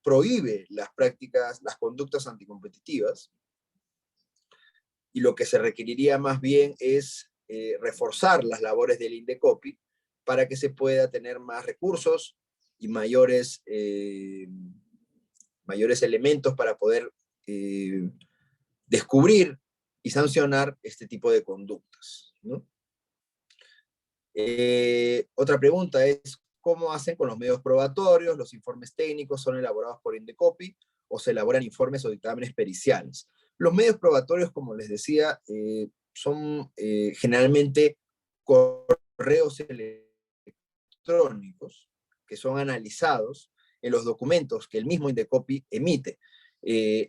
prohíbe las prácticas, las conductas anticompetitivas, y lo que se requeriría más bien es reforzar las labores del Indecopy para que se pueda tener más recursos y mayores elementos para poder descubrir y sancionar este tipo de conductas, ¿no? Otra pregunta es: ¿cómo hacen con los medios probatorios? ¿Los informes técnicos son elaborados por Indecopy o se elaboran informes o dictámenes periciales? Los medios probatorios, como les decía, son generalmente correos electrónicos que son analizados en los documentos que el mismo Indecopy emite.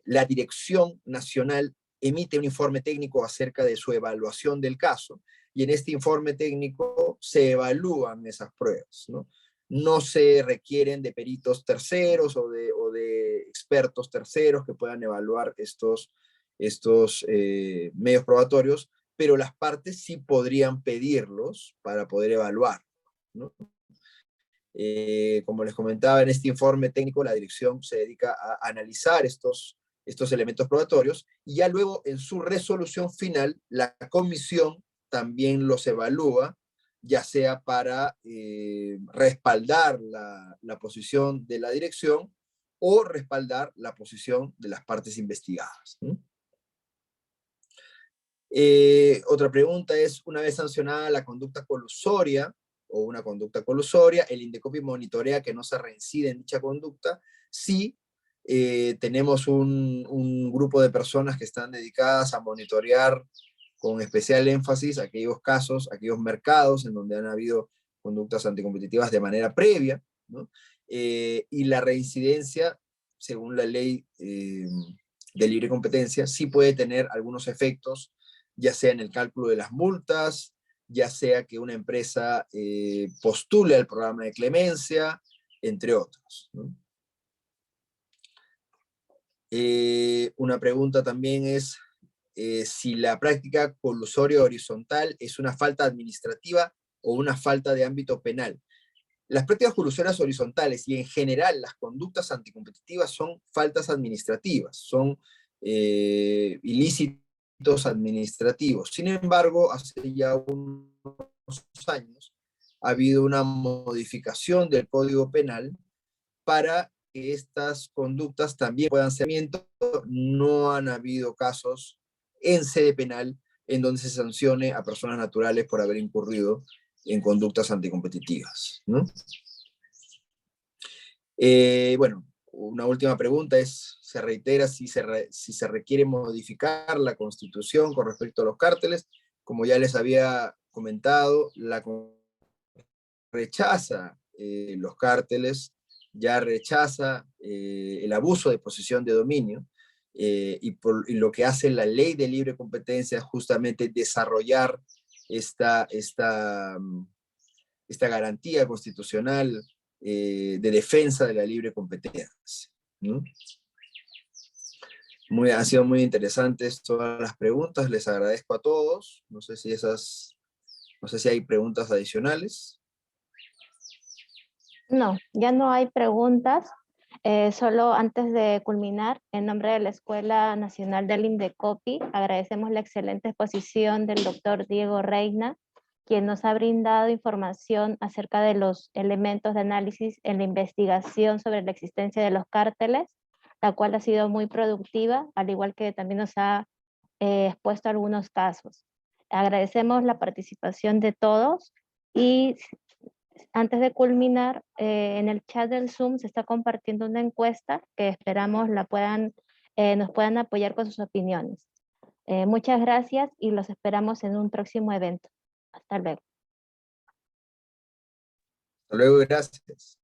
La Dirección Nacional emite un informe técnico acerca de su evaluación del caso, y en este informe técnico se evalúan esas pruebas, ¿no? No se requieren de peritos terceros o de expertos terceros que puedan evaluar estos medios probatorios, pero las partes sí podrían pedirlos para poder evaluar, ¿no? Como les comentaba, en este informe técnico la dirección se dedica a analizar estos elementos probatorios, y ya luego en su resolución final la comisión también los evalúa, ya sea para respaldar la posición de la dirección o respaldar la posición de las partes investigadas, ¿no? Otra pregunta es: una vez sancionada la conducta colusoria o una conducta colusoria, ¿el Indecopy monitorea que no se reincide en dicha conducta? Sí, tenemos un grupo de personas que están dedicadas a monitorear con especial énfasis aquellos casos, aquellos mercados en donde han habido conductas anticompetitivas de manera previa, ¿no? Y la reincidencia, según la ley de libre competencia, sí puede tener algunos efectos, ya sea en el cálculo de las multas, ya sea que una empresa postule al programa de clemencia, entre otros, ¿no? Una pregunta también es si la práctica colusoria horizontal es una falta administrativa o una falta de ámbito penal. Las prácticas colusorias horizontales y en general las conductas anticompetitivas son faltas administrativas, son ilícitos administrativos. Sin embargo, hace ya unos años ha habido una modificación del Código Penal para que estas conductas también puedan ser. No han habido casos en sede penal en donde se sancione a personas naturales por haber incurrido en conductas anticompetitivas, ¿no? Bueno, una última pregunta es, se reitera si se requiere modificar la Constitución con respecto a los cárteles. Como ya les había comentado, la rechaza los cárteles, ya rechaza el abuso de posesión de dominio, y lo que hace la ley de libre competencia es justamente desarrollar esta garantía constitucional de defensa de la libre competencia, ¿no? Han sido muy interesantes todas las preguntas, les agradezco a todos, no sé si hay preguntas adicionales. No, ya no hay preguntas. Solo antes de culminar, en nombre de la Escuela Nacional del INDECOPI, agradecemos la excelente exposición del doctor Diego Reina, quien nos ha brindado información acerca de los elementos de análisis en la investigación sobre la existencia de los cárteles, la cual ha sido muy productiva, al igual que también nos ha expuesto algunos casos. Agradecemos la participación de todos y antes de culminar, en el chat del Zoom se está compartiendo una encuesta que esperamos nos puedan apoyar con sus opiniones. Muchas gracias y los esperamos en un próximo evento. Hasta luego. Hasta luego, gracias.